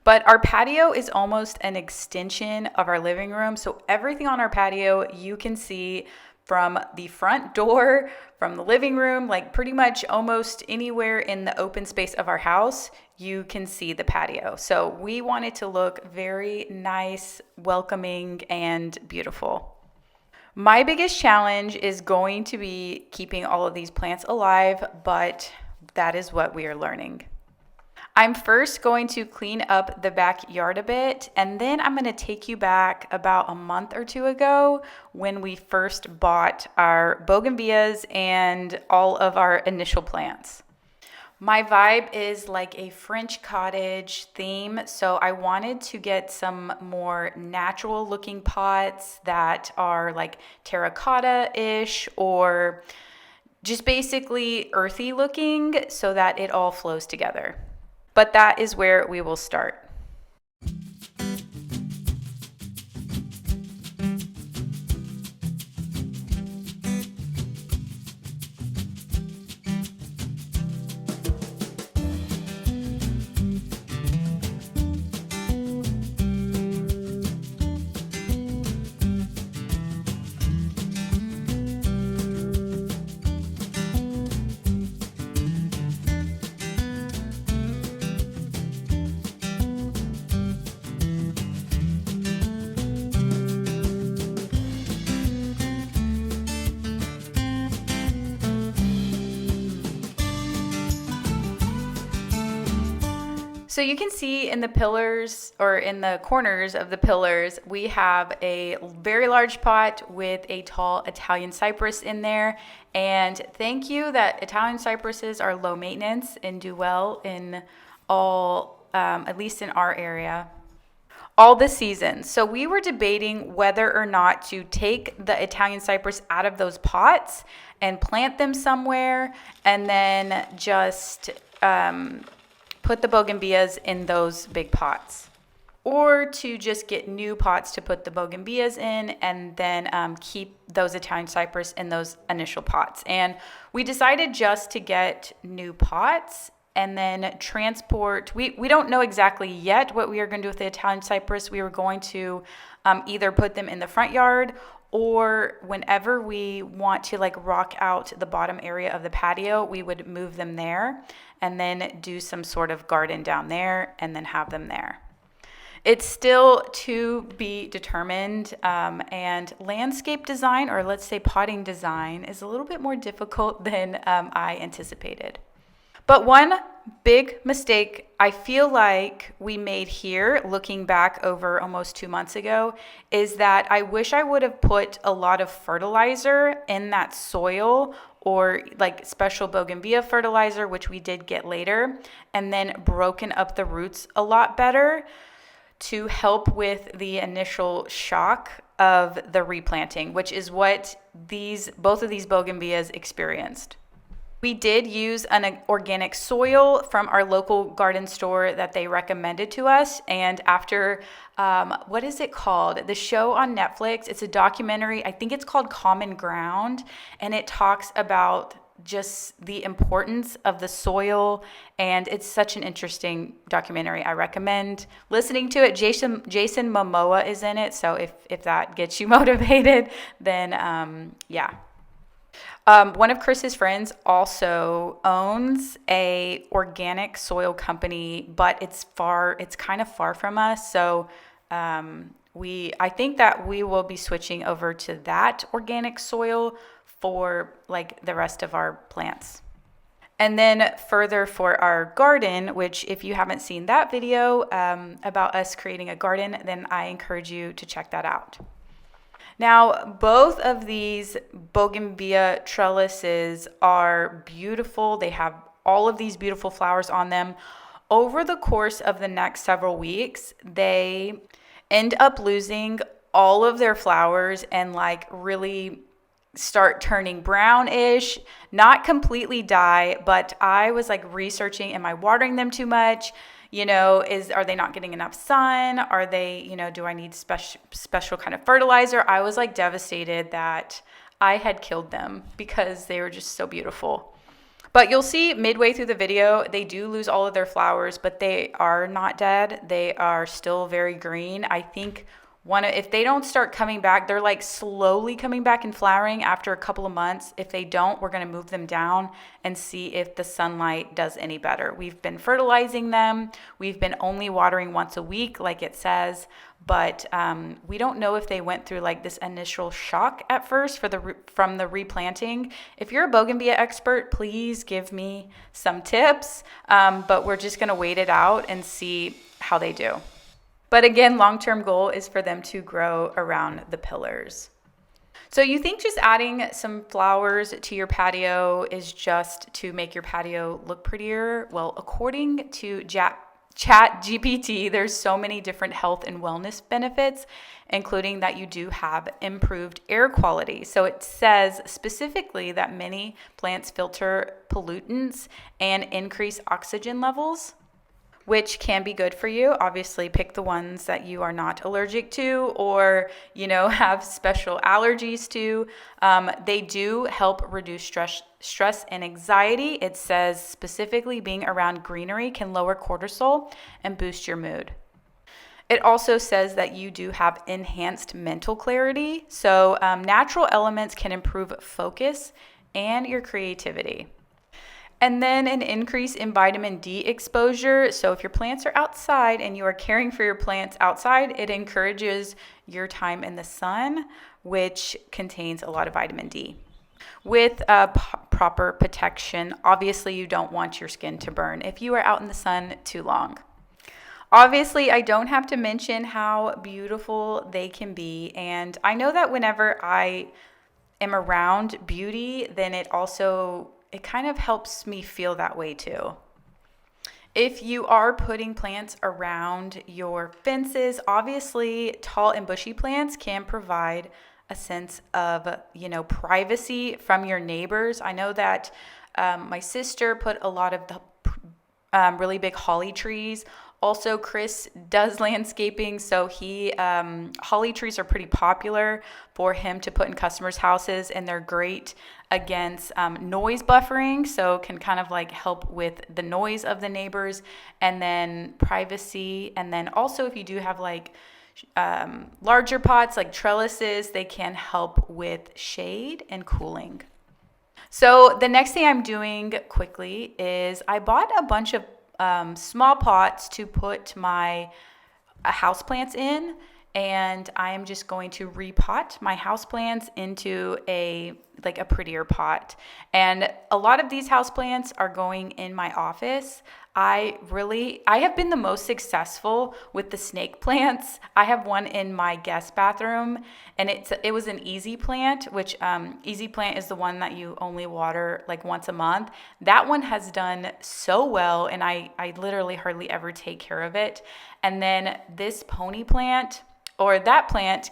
But our patio is almost an extension of our living room. So everything on our patio you can see from the front door, from the living room, like pretty much almost anywhere in the open space of our house, you can see the patio. So we want it to look very nice, welcoming, and beautiful. My biggest challenge is going to be keeping all of these plants alive, but that is what we are learning. I'm first going to clean up the backyard a bit, and then I'm going to take you back about a month or two ago when we first bought our bougainvilleas and all of our initial plants. My vibe is like a French cottage theme, so I wanted to get some more natural looking pots that are like terracotta-ish or just basically earthy looking so that it all flows together. But that is where we will start. So you can see in the pillars or in the corners of the pillars, we have a very large pot with a tall Italian cypress in there. And thank you that Italian cypresses are low maintenance and do well in all, at least in our area, all the seasons. So we were debating whether or not to take the Italian cypress out of those pots and plant them somewhere and then just put the bougainvilleas in those big pots, or to just get new pots to put the bougainvilleas in and then keep those Italian cypress in those initial pots. And we decided just to get new pots and then transport. We don't know exactly yet what we are going to do with the Italian cypress. We were going to either put them in the front yard, or whenever we want to like rock out the bottom area of the patio, we would move them there and then do some sort of garden down there and then have them there. It's still to be determined, and landscape design, or let's say potting design, is a little bit more difficult than I anticipated. But one big mistake I feel like we made here, looking back over almost 2 months ago, is that I wish I would have put a lot of fertilizer in that soil, or like special bougainvillea fertilizer, which we did get later, and then broken up the roots a lot better to help with the initial shock of the replanting, which is what both of these bougainvilleas experienced. We did use an organic soil from our local garden store that they recommended to us. And after, what is it called? The show on Netflix, it's a documentary. I think it's called Common Ground. And it talks about just the importance of the soil. And it's such an interesting documentary. I recommend listening to it. Jason Momoa is in it. So if that gets you motivated, then yeah. One of Chris's friends also owns a organic soil company, but it's kind of far from us. So I think that we will be switching over to that organic soil for like the rest of our plants. And then further for our garden, which if you haven't seen that video about us creating a garden, then I encourage you to check that out. Now, both of these bougainvillea trellises are beautiful. They have all of these beautiful flowers on them. Over the course of the next several weeks, they end up losing all of their flowers and like really start turning brownish, not completely die, but I was like researching, am I watering them too much? Are they not getting enough sun? Are they, do I need special kind of fertilizer? I was like devastated that I had killed them because they were just so beautiful. But you'll see midway through the video, they do lose all of their flowers, but they are not dead. They are still very green. I think if they don't start coming back, they're like slowly coming back and flowering after a couple of months. If they don't, we're going to move them down and see if the sunlight does any better. We've been fertilizing them. We've been only watering once a week, like it says, but we don't know if they went through like this initial shock at first from the replanting. If you're a bougainvillea expert, please give me some tips, but we're just going to wait it out and see how they do. But again, long-term goal is for them to grow around the pillars. So you think just adding some flowers to your patio is just to make your patio look prettier? Well, according to ChatGPT, there's so many different health and wellness benefits, including that you do have improved air quality. So it says specifically that many plants filter pollutants and increase oxygen levels, which can be good for you. Obviously, pick the ones that you are not allergic to or, have special allergies to. They do help reduce stress and anxiety. It says specifically being around greenery can lower cortisol and boost your mood. It also says that you do have enhanced mental clarity. So natural elements can improve focus and your creativity. And then an increase in vitamin D exposure. So if your plants are outside and you are caring for your plants outside, it encourages your time in the sun, which contains a lot of vitamin D. With proper protection, obviously you don't want your skin to burn if you are out in the sun too long. Obviously, I don't have to mention how beautiful they can be. And I know that whenever I am around beauty, then it kind of helps me feel that way too. If you are putting plants around your fences, obviously tall and bushy plants can provide a sense of, privacy from your neighbors. I know that my sister put a lot of the really big holly trees. Also, Chris does landscaping, so holly trees are pretty popular for him to put in customers' houses, and they're great against noise buffering, so can kind of like help with the noise of the neighbors, and then privacy. And then also if you do have like larger pots like trellises, they can help with shade and cooling. So the next thing I'm doing quickly is I bought a bunch of small pots to put my houseplants in, and I am just going to repot my houseplants into a prettier pot. And a lot of these houseplants are going in my office. I have been the most successful with the snake plants. I have one in my guest bathroom, and it was an easy plant, which easy plant is the one that you only water like once a month. That one has done so well, and I literally hardly ever take care of it. And then this pony plant, or that plant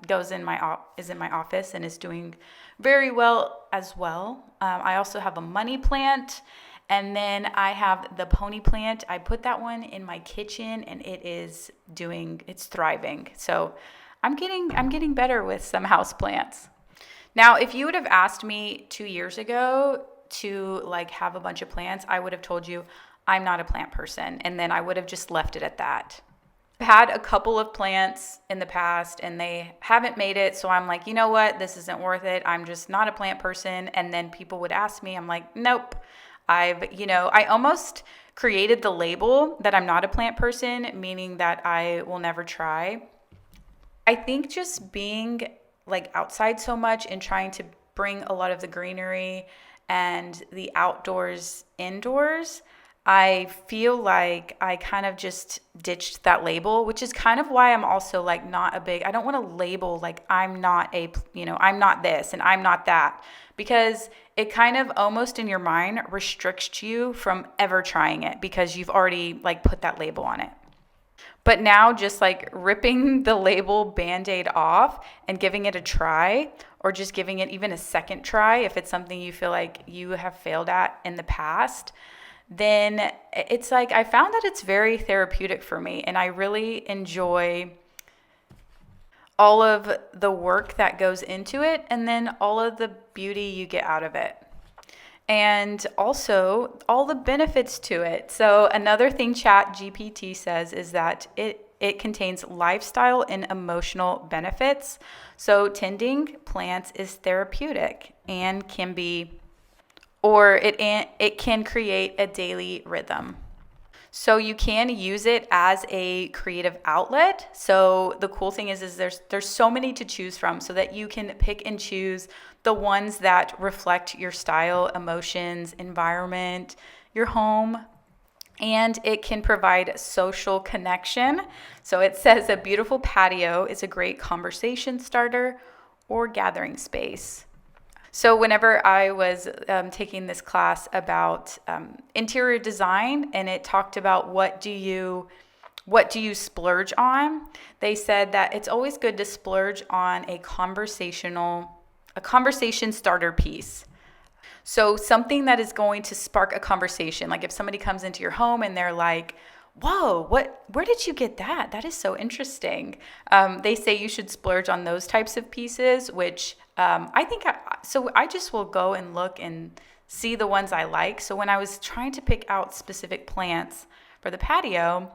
is in my office and is doing very well as well. I also have a money plant, and then I have the pony plant. I put that one in my kitchen, and it's thriving. So I'm getting better with some house plants. Now, if you would have asked me 2 years ago to like have a bunch of plants, I would have told you I'm not a plant person, and then I would have just left it at that. I've had a couple of plants in the past and they haven't made it. So I'm like, you know what? This isn't worth it. I'm just not a plant person. And then people would ask me, I'm like, nope. I almost created the label that I'm not a plant person, meaning that I will never try. I think just being like outside so much and trying to bring a lot of the greenery and the outdoors indoors, I feel like I kind of just ditched that label, which is kind of why I'm also like I don't want to label like I'm not this and I'm not that, because it kind of almost in your mind restricts you from ever trying it because you've already like put that label on it. But now just like ripping the label Band-Aid off and giving it a try, or just giving it even a second try if it's something you feel like you have failed at in the past, then it's like I found that it's very therapeutic for me, and I really enjoy all of the work that goes into it and then all of the beauty you get out of it. And also all the benefits to it. So another thing Chat GPT says is that it contains lifestyle and emotional benefits. So tending plants is therapeutic and can be, or it can create a daily rhythm. So you can use it as a creative outlet. So the cool thing is there's so many to choose from, so that you can pick and choose the ones that reflect your style, emotions, environment, your home, and it can provide social connection. So it says a beautiful patio is a great conversation starter or gathering space. So whenever I was taking this class about interior design, and it talked about what do you splurge on, they said that it's always good to splurge on a conversation starter piece. So something that is going to spark a conversation. Like if somebody comes into your home and they're like, whoa, where did you get that? That is so interesting. They say you should splurge on those types of pieces, which I just will go and look and see the ones I like. So when I was trying to pick out specific plants for the patio,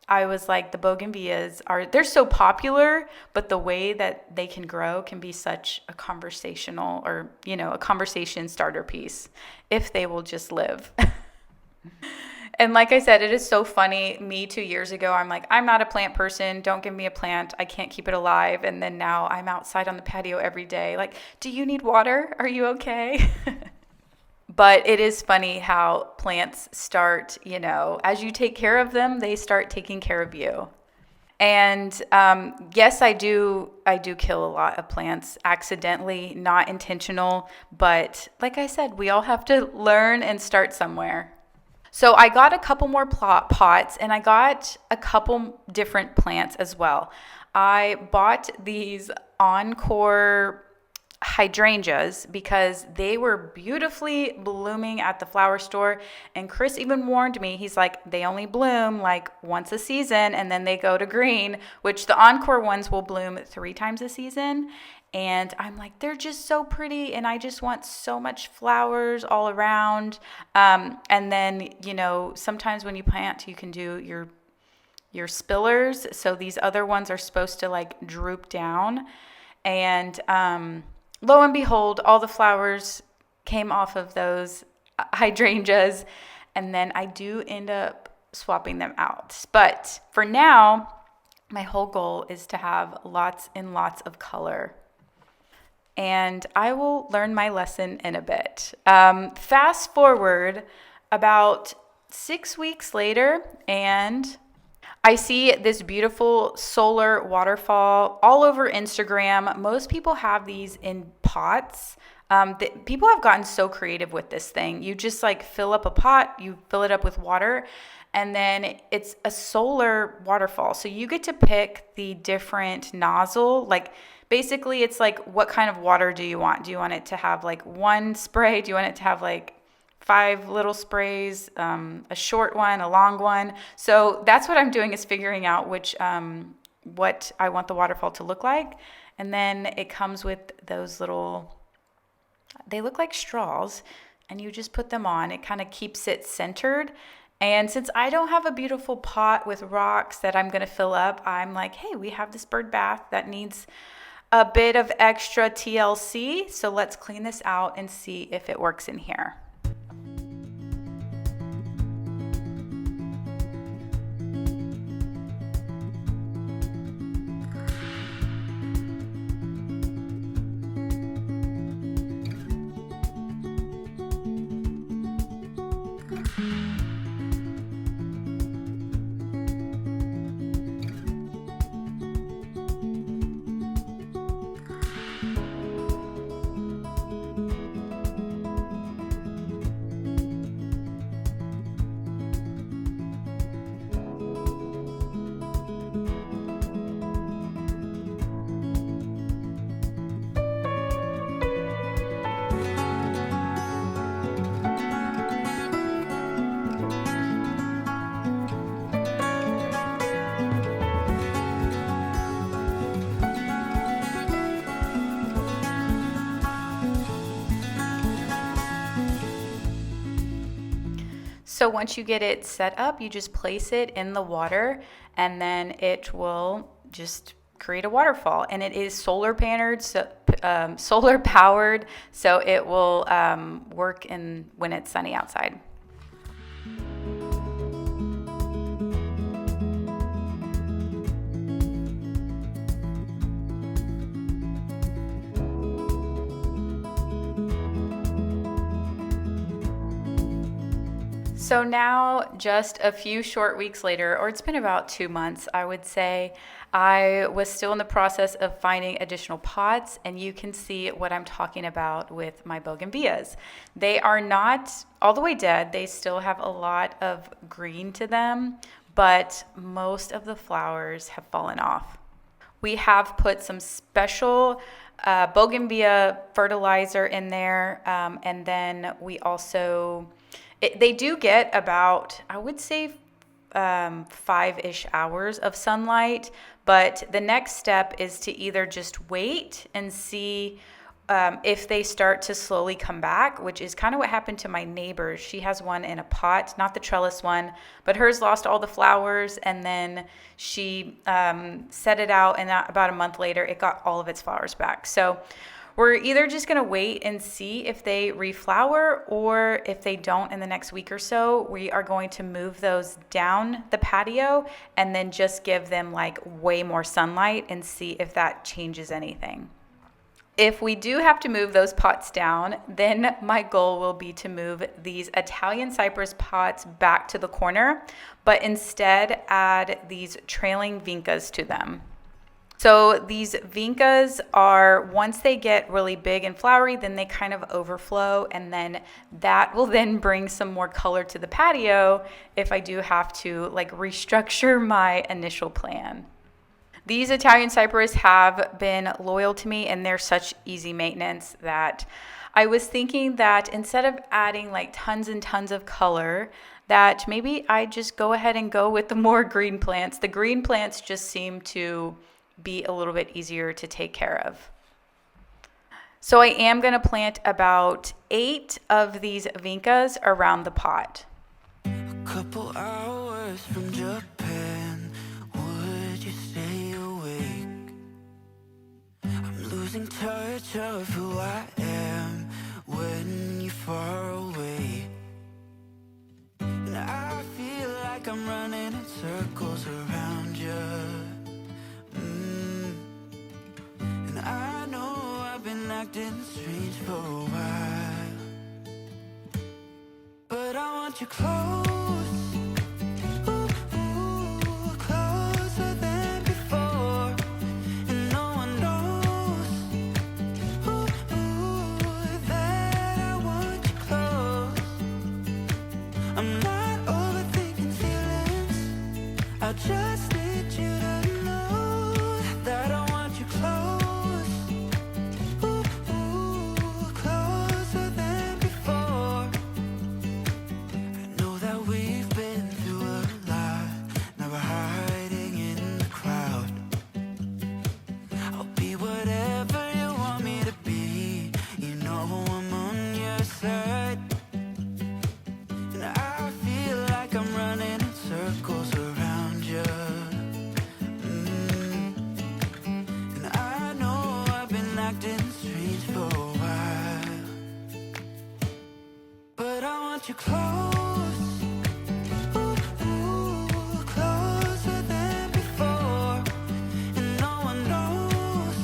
I was like, the bougainvilleas they're so popular, but the way that they can grow can be such a conversational, or, a conversation starter piece if they will just live. And like I said, it is so funny. Me 2 years ago, I'm like, I'm not a plant person. Don't give me a plant. I can't keep it alive. And then now I'm outside on the patio every day. Like, do you need water? Are you okay? But it is funny how plants start, as you take care of them, they start taking care of you. And yes, I do kill a lot of plants accidentally, not intentional. But like I said, we all have to learn and start somewhere. So I got a couple more pots, and I got a couple different plants as well. I bought these Encore hydrangeas because they were beautifully blooming at the flower store. And Chris even warned me, he's like, they only bloom like once a season and then they go to green, which the Encore ones will bloom 3 times a season. And I'm like, they're just so pretty, and I just want so much flowers all around. And then, sometimes when you plant, you can do your spillers. So these other ones are supposed to like droop down. And lo and behold, all the flowers came off of those hydrangeas. And then I do end up swapping them out. But for now, my whole goal is to have lots and lots of color. And I will learn my lesson in a bit. Fast forward about 6 weeks later, and I see this beautiful solar waterfall all over Instagram. Most people have these in pots. People have gotten so creative with this thing. You just like fill up a pot, you fill it up with water, and then it's a solar waterfall. So you get to pick the different nozzle. Like basically it's like, what kind of water do you want? Do you want it to have like one spray? Do you want it to have like 5 little sprays, a short one, a long one? So that's what I'm doing, is figuring out what I want the waterfall to look like. And then it comes with those they look like straws, and you just put them on. It kind of keeps it centered. And since I don't have a beautiful pot with rocks that I'm going to fill up, I'm like, hey, we have this bird bath that needs a bit of extra TLC. So let's clean this out and see if it works in here. So once you get it set up, you just place it in the water and then it will just create a waterfall. And it is solar powered, so it will work when it's sunny outside. So now, just a few short weeks later, or it's been about 2 months, I would say, I was still in the process of finding additional pots, and you can see what I'm talking about with my bougainvilleas. They are not all the way dead. They still have a lot of green to them, but most of the flowers have fallen off. We have put some special bougainvillea fertilizer in there, and then we also... They do get about, I would say, 5-ish hours of sunlight, but the next step is to either just wait and see if they start to slowly come back, which is kind of what happened to my neighbor. She has one in a pot, not the trellis one, but hers lost all the flowers, and then she set it out, and about a month later, it got all of its flowers back. So we're either just going to wait and see if they reflower, or if they don't in the next week or so, we are going to move those down the patio and then just give them like way more sunlight and see if that changes anything. If we do have to move those pots down, then my goal will be to move these Italian cypress pots back to the corner, but instead add these trailing vincas to them. So these vincas are, once they get really big and flowery, then they kind of overflow, and then that will then bring some more color to the patio if I do have to like restructure my initial plan. These Italian cypress have been loyal to me, and they're such easy maintenance that I was thinking that instead of adding like tons and tons of color, that maybe I just go ahead and go with the more green plants. The green plants just seem to be a little bit easier to take care of. So I am going to plant about 8 of these vincas around the pot. A couple hours from Japan, would you stay awake? I'm losing touch of who I am when you're far away. And I feel like I'm running in circles around you. And I know I've been acting strange for a while, but I want you close, ooh, ooh, closer than before. And no one knows, ooh, ooh, that I want you close. I'm not overthinking feelings, I just need you to know that I want you close. You close, ooh, ooh, closer than before, and no one knows,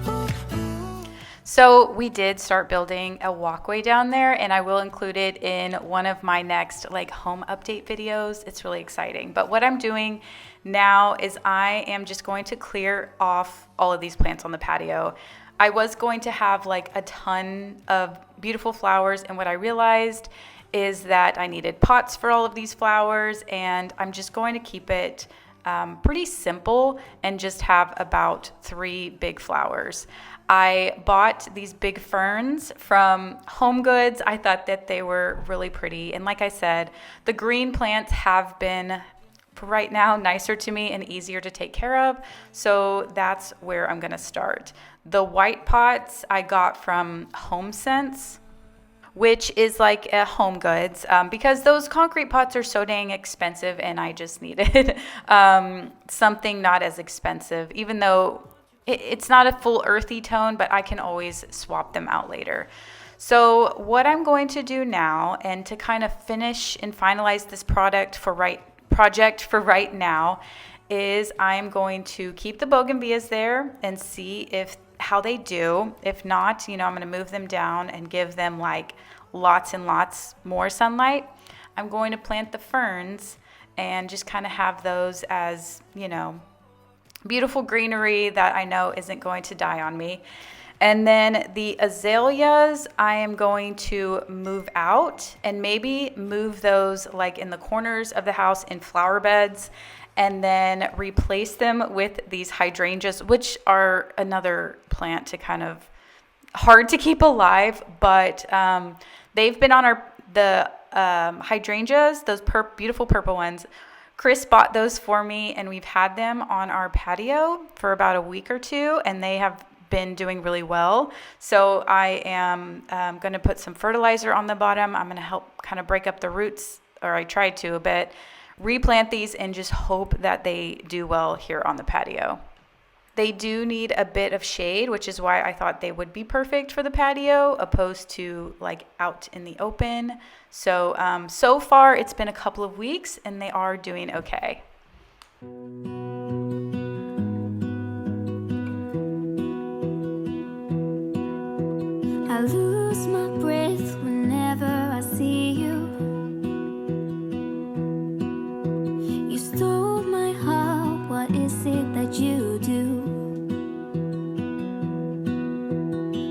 ooh, ooh. So we did start building a walkway down there, and I will include it in one of my next like home update videos. It's really exciting. But what I'm doing now is I am just going to clear off all of these plants on the patio. I was going to have like a ton of beautiful flowers, and what I realized is that I needed pots for all of these flowers, and I'm just going to keep it pretty simple and just have about 3 big flowers. I bought these big ferns from Home Goods. I thought that they were really pretty, and like I said, the green plants have been, for right now, nicer to me and easier to take care of, so that's where I'm gonna start. The white pots I got from HomeSense. which is like a Home Goods, because those concrete pots are so dang expensive, and I just needed something not as expensive, even though it's not a full earthy tone, but I can always swap them out later. So what I'm going to do now, and to kind of finish and finalize this project for right now, is I'm going to keep the bougainvilleas there and see if how they do. If not, I'm going to move them down and give them like lots and lots more sunlight. I'm going to plant the ferns and just kind of have those as, beautiful greenery that I know isn't going to die on me. And then the azaleas, I am going to move out and maybe move those like in the corners of the house in flower beds, and then replace them with these hydrangeas, which are another plant to kind of hard to keep alive, but they've been on the hydrangeas, those beautiful purple ones. Chris bought those for me, and we've had them on our patio for about a week or two, and they have been doing really well. So I am going to put some fertilizer on the bottom. I'm going to help kind of break up the roots, or I tried to a bit, replant these, and just hope that they do well here on the patio. They do need a bit of shade, which is why I thought they would be perfect for the patio opposed to like out in the open. So, so far it's been a couple of weeks and they are doing okay. I lose my breath whenever I see you. You stole my heart, what is it that you do?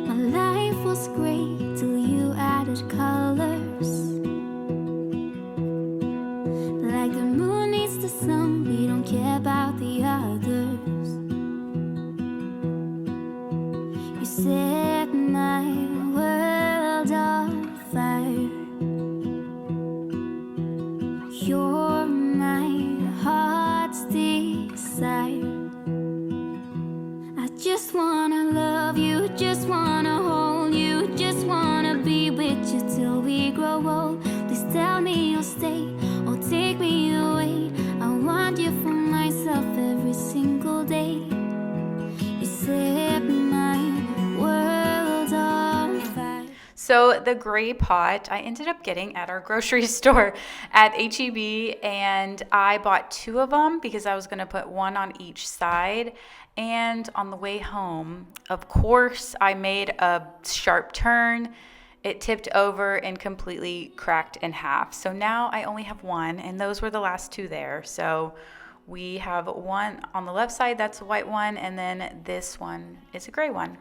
My life was great till you added colors. Like the moon needs the sun, we don't care about the others. You set my world on fire. You're my heart's desire. I just wanna love you, just wanna hold you, just wanna be with you till we grow old. Please tell me you'll stay or take me away. I want you for myself every single day. You set my world on fire. So the gray pot I ended up getting at our grocery store at HEB, and I bought 2 of them because I was going to put one on each side. And on the way home, of course, I made a sharp turn. It tipped over and completely cracked in half. So now I only have one, and those were the last 2 there. So we have one on the left side, that's a white one, and then this one is a gray one.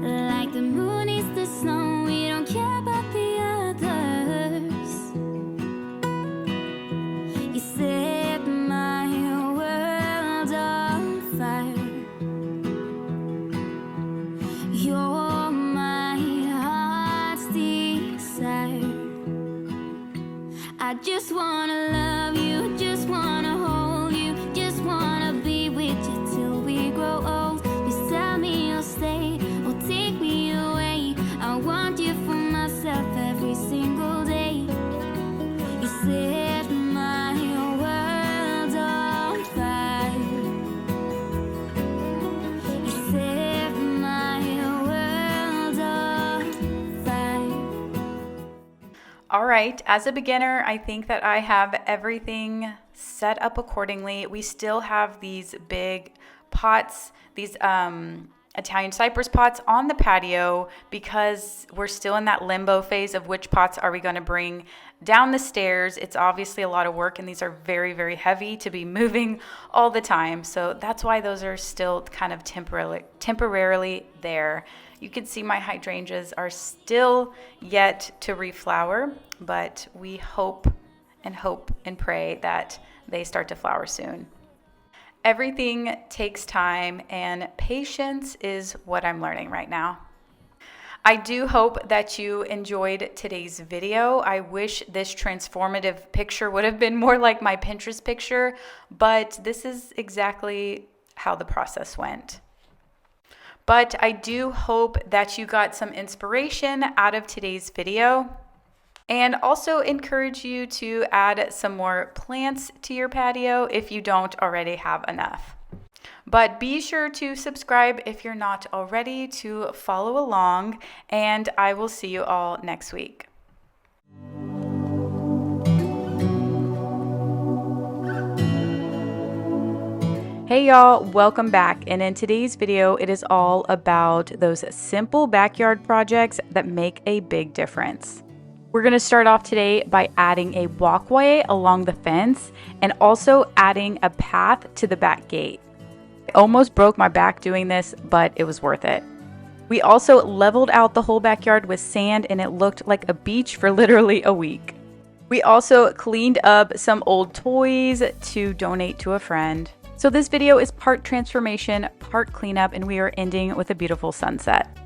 Like the moon is the sun, we don't care about the others. You set my world on fire. You're my heart's desire. I just wanna love you, just wanna hold you, just wanna be with you till we grow old. Please tell me you'll stay or take me away. I want you for myself every single day. You set my world on fire. You set my world on fire. All right, as a beginner, I think that I have everything set up accordingly. We still have these big pots, these Italian cypress pots on the patio because we're still in that limbo phase of which pots are we going to bring down the stairs. It's obviously a lot of work, and these are very, very heavy to be moving all the time. So that's why those are still kind of temporarily there. You can see my hydrangeas are still yet to reflower, but we hope and pray that they start to flower soon. Everything takes time, and patience is what I'm learning right now. I do hope that you enjoyed today's video. I wish this transformative picture would have been more like my Pinterest picture, but this is exactly how the process went. But I do hope that you got some inspiration out of today's video, and also encourage you to add some more plants to your patio if you don't already have enough. But be sure to subscribe if you're not already to follow along, and I will see you all next week. Hey y'all, welcome back. And in today's video, it is all about those simple backyard projects that make a big difference. We're gonna start off today by adding a walkway along the fence and also adding a path to the back gate. I almost broke my back doing this, but it was worth it. We also leveled out the whole backyard with sand and it looked like a beach for literally a week. We also cleaned up some old toys to donate to a friend. So this video is part transformation, part cleanup, and we are ending with a beautiful sunset.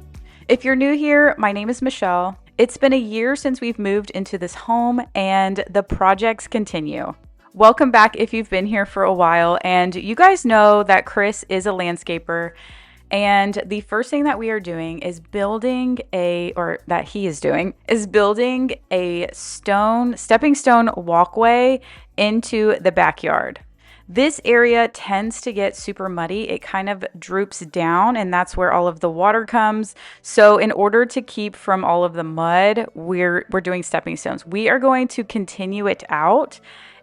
If you're new here, my name is Michelle. It's been a year since we've moved into this home and the projects continue. Welcome back if you've been here for a while, and you guys know that Chris is a landscaper, and the first thing that we are doing is building a stepping stone walkway into the backyard. This area tends to get super muddy. It kind of droops down, and that's where all of the water comes. So in order to keep from all of the mud, we're doing stepping stones. We are going to continue it out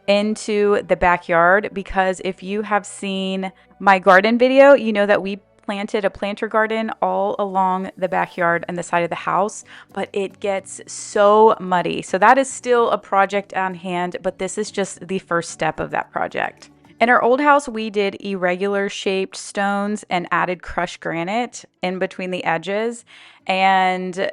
into the backyard, because if you have seen my garden video, you know that we planted a planter garden all along the backyard and the side of the house, but it gets so muddy. So that is still a project on hand, but this is just the first step of that project. In our old house, we did irregular shaped stones and added crushed granite in between the edges. And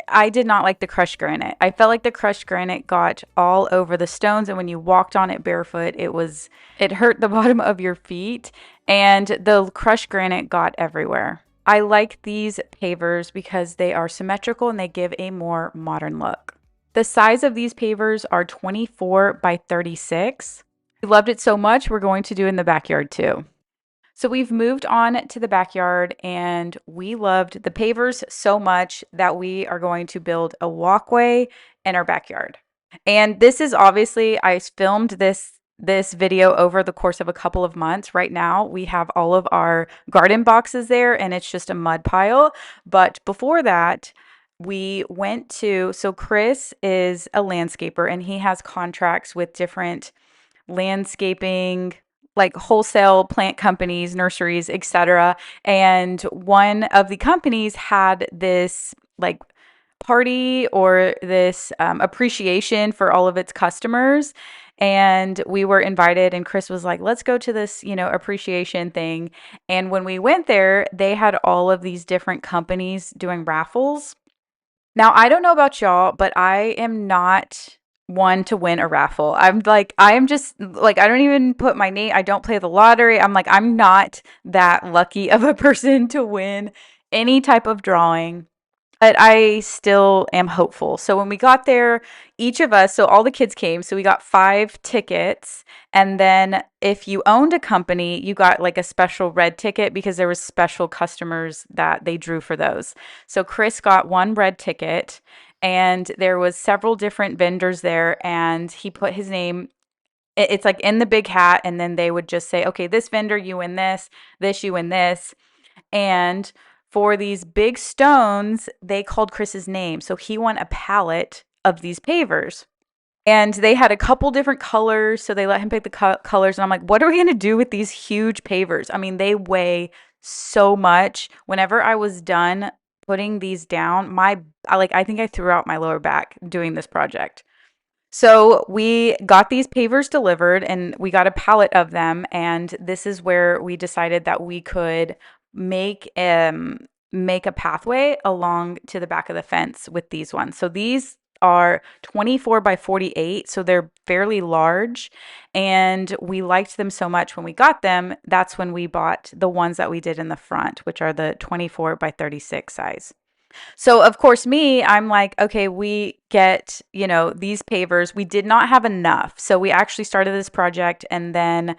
I did not like the crushed granite. I felt like the crushed granite got all over the stones, and when you walked on it barefoot, it hurt the bottom of your feet, and the crushed granite got everywhere. I like these pavers because they are symmetrical and they give a more modern look. The size of these pavers are 24 by 36. We loved it so much, we're going to do it in the backyard too. So we've moved on to the backyard, and we loved the pavers so much that we are going to build a walkway in our backyard. And this is obviously, I filmed this video over the course of a couple of months. Right now, we have all of our garden boxes there, and it's just a mud pile. But before that, so Chris is a landscaper, and he has contracts with different landscaping, like wholesale plant companies, nurseries, etc. And one of the companies had this like party or this appreciation for all of its customers, and we were invited, and Chris was like, let's go to this appreciation thing. And when we went there, they had all of these different companies doing raffles. Now, I don't know about y'all, but I am not one to win a raffle. I am just like, I don't even put my name, I don't play the lottery. I'm not that lucky of a person to win any type of drawing, but I still am hopeful. So when we got there, each of us, so all the kids came, so we got 5 tickets. And then if you owned a company, you got like a special red ticket because there was special customers that they drew for those. So Chris got 1 red ticket, and there was several different vendors there, and he put his name, it's like in the big hat, and then they would just say, okay, this vendor, you win this you win this. And for these big stones, they called Chris's name. So he won a pallet of these pavers. And they had a couple different colors, so they let him pick the colors. And I'm like, what are we going to do with these huge pavers? I mean, they weigh so much. Whenever I was done putting these down, I think I threw out my lower back doing this project. So we got these pavers delivered, and we got a pallet of them. And this is where we decided that we could make a pathway along to the back of the fence with these ones. So these are 24 by 48, so they're fairly large, and we liked them so much when we got them. That's when we bought the ones that we did in the front, which are the 24 by 36 size. So of course I'm like, okay, we get, these pavers. We did not have enough. So we actually started this project, and then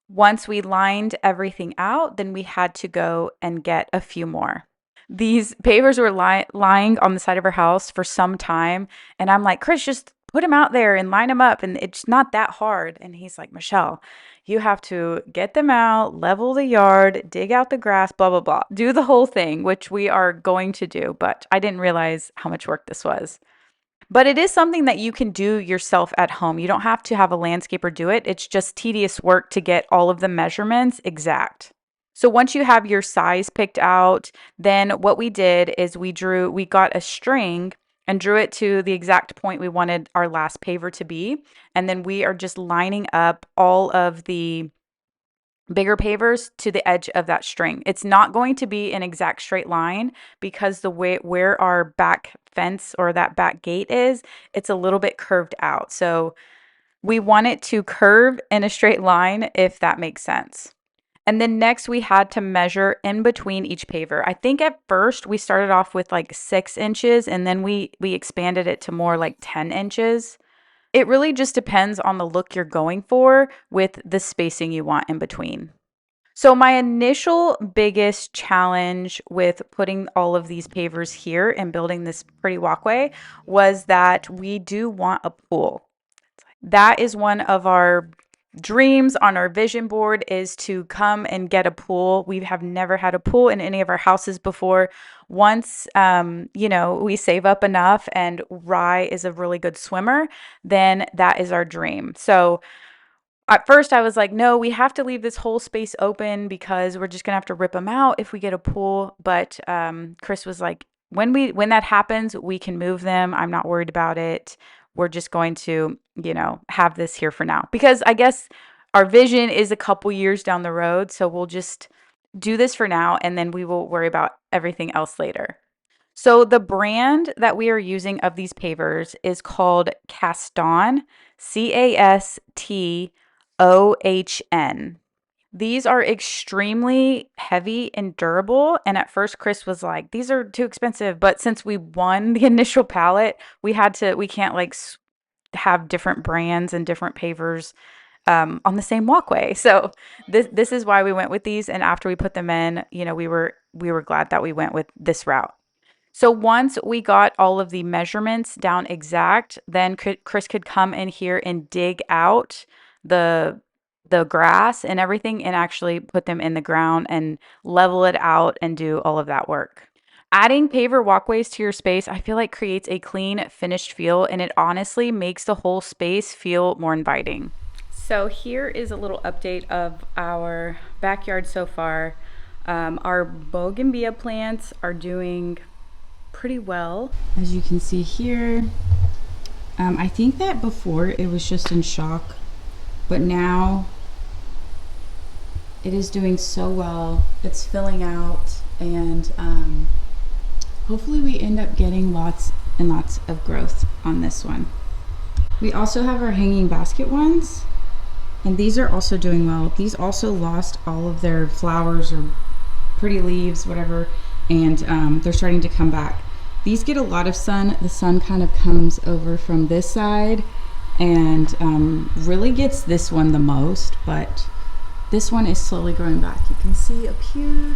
Once we lined everything out, then we had to go and get a few more. These pavers were lying on the side of our house for some time. And I'm like, Chris, just put them out there and line them up. And it's not that hard. And he's like, Michelle, you have to get them out, level the yard, dig out the grass, blah, blah, blah. Do the whole thing, which we are going to do. But I didn't realize how much work this was. But it is something that you can do yourself at home. You don't have to have a landscaper do it. It's just tedious work to get all of the measurements exact. So once you have your size picked out, then what we did is we got a string and drew it to the exact point we wanted our last paver to be. And then we are just lining up all of the bigger pavers to the edge of that string. It's not going to be an exact straight line because the way where our back fence or that back gate is, it's a little bit curved out. So we want it to curve in a straight line, if that makes sense. And then next we had to measure in between each paver. I think at first we started off with like 6 inches and then we expanded it to more like 10 inches. It really just depends on the look you're going for with the spacing you want in between. So my initial biggest challenge with putting all of these pavers here and building this pretty walkway was that we do want a pool. That is one of our dreams on our vision board, is to come and get a pool. We have never had a pool in any of our houses before. Once, we save up enough and Rye is a really good swimmer, then that is our dream. So at first I was like, no, we have to leave this whole space open because we're just gonna have to rip them out if we get a pool. But Chris was like, when that happens, we can move them. I'm not worried about it. We're just going to, have this here for now. Because I guess our vision is a couple years down the road. So we'll just do this for now and then we will worry about everything else later. So the brand that we are using of these pavers is called Caston, Castohn. These are extremely heavy and durable. And at first, Chris was like, these are too expensive. But since we won the initial pallet, we can't like have different brands and different pavers on the same walkway. So this is why we went with these. And after we put them in, we were glad that we went with this route. So once we got all of the measurements down exact, then Chris could come in here and dig out the grass and everything and actually put them in the ground and level it out and do all of that work. Adding paver walkways to your space, I feel like creates a clean, finished feel, and it honestly makes the whole space feel more inviting. So here is a little update of our backyard so far. Our bougainvillea plants are doing pretty well. As you can see here, I think that before it was just in shock, but now it is doing so well. It's filling out, and hopefully we end up getting lots and lots of growth on this one. We also have our hanging basket ones, and these are also doing well. These also lost all of their flowers or pretty leaves, whatever, and they're starting to come back. These get a lot of sun. The sun kind of comes over from this side and really gets this one the most, but this one is slowly growing back. You can see up here,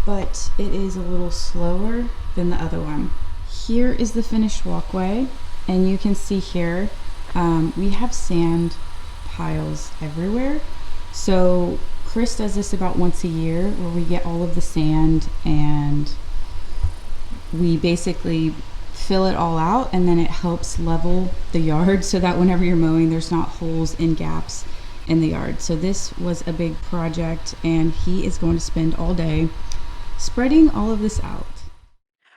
but it is a little slower than the other one. Here is the finished walkway, and you can see here we have sand piles everywhere. So Chris does this about once a year where we get all of the sand and we basically fill it all out, and then it helps level the yard so that whenever you're mowing there's not holes and gaps in the yard. So this was a big project and he is going to spend all day spreading all of this out.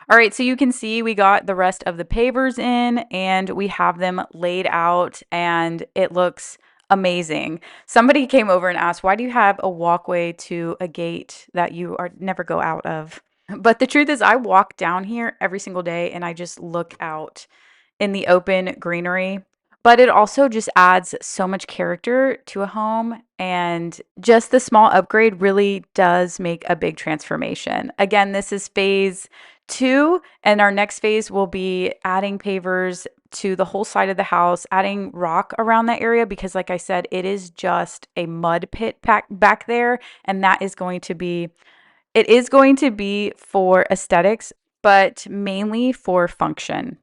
All right, so you can see we got the rest of the pavers in and we have them laid out and it looks amazing. Somebody came over and asked, why do you have a walkway to a gate that you never go out of? But the truth is I walk down here every single day and I just look out in the open greenery. but it also just adds so much character to a home. And just the small upgrade really does make a big transformation. Again, this is phase two, and our next phase will be adding pavers to the whole side of the house, adding rock around that area because, like I said, it is just a mud pit back there. And that is going to be, it is going to be for aesthetics, but mainly for function.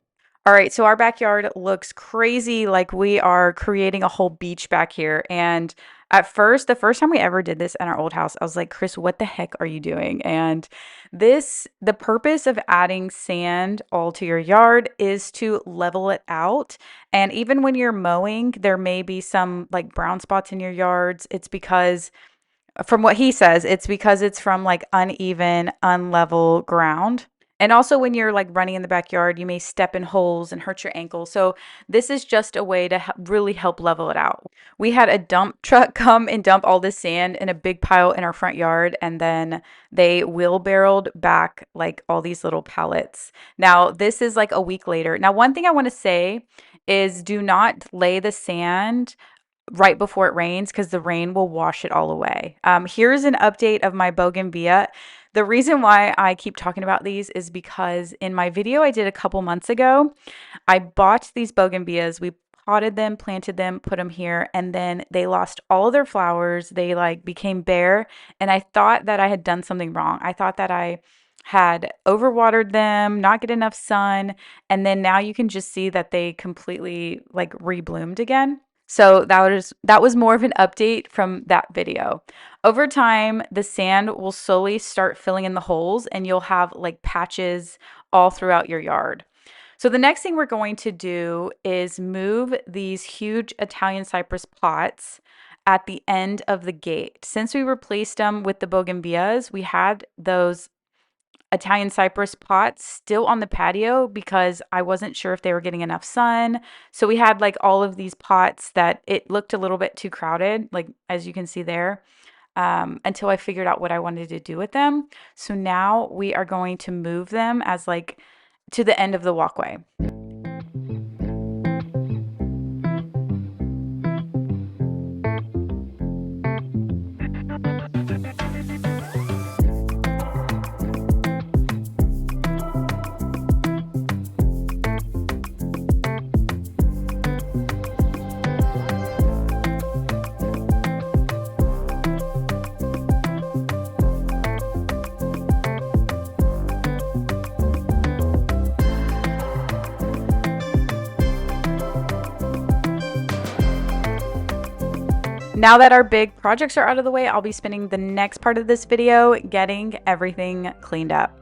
All right, so our backyard looks crazy, like we are creating a whole beach back here. And at first, the first time we ever did this in our old house, I was like, Chris, what the heck are you doing? And the purpose of adding sand all to your yard is to level it out. And even when you're mowing, there may be some like brown spots in your yards. It's because from what he says, it's because it's from like uneven, unlevel ground. And also, when you're like running in the backyard, you may step in holes and hurt your ankle. So, this is just a way to really help level it out. We had a dump truck come and dump all this sand in a big pile in our front yard, and then they wheelbarrowed back like all these little pallets. Now, this is like a week later. Now, one thing I want to say is do not lay the sand right before it rains because the rain will wash it all away. Here's an update of my bougainvillea. The reason why I keep talking about these is because in my video I did a couple months ago, I bought these bougainvilleas. We potted them, planted them, put them here, and then they lost all of their flowers. They like became bare, and I thought that I had done something wrong. I thought that I had overwatered them, not get enough sun, and then now you can just see that they completely like rebloomed again. So that was more of an update from that video. Over time, the sand will slowly start filling in the holes and you'll have like patches all throughout your yard. So the next thing we're going to do is move these huge Italian cypress pots at the end of the gate. Since we replaced them with the bougainvilleas, we had those Italian cypress pots still on the patio because I wasn't sure if they were getting enough sun. So we had like all of these pots that it looked a little bit too crowded, like as you can see there, until I figured out what I wanted to do with them. So now we are going to move them as like to the end of the walkway. Now that our big projects are out of the way, I'll be spending the next part of this video getting everything cleaned up.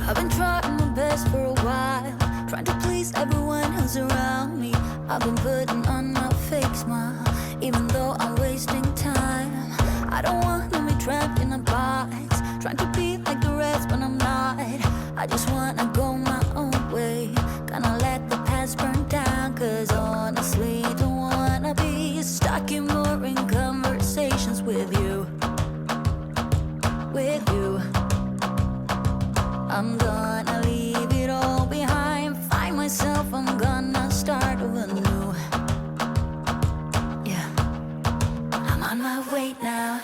I've been trying my best for a while, trying to please everyone who's around me. I've been putting on a fake smile, even though I'm wasting time. I don't want to be trapped in a box, trying to be like the rest, but I'm not. I just wanna go my own way, gonna let the past burn down. Cause honestly, don't wanna be stuck in boring conversations with you. With you, I'm gonna leave it all behind, find myself, I'm gonna start over new. Yeah, I'm on my way now.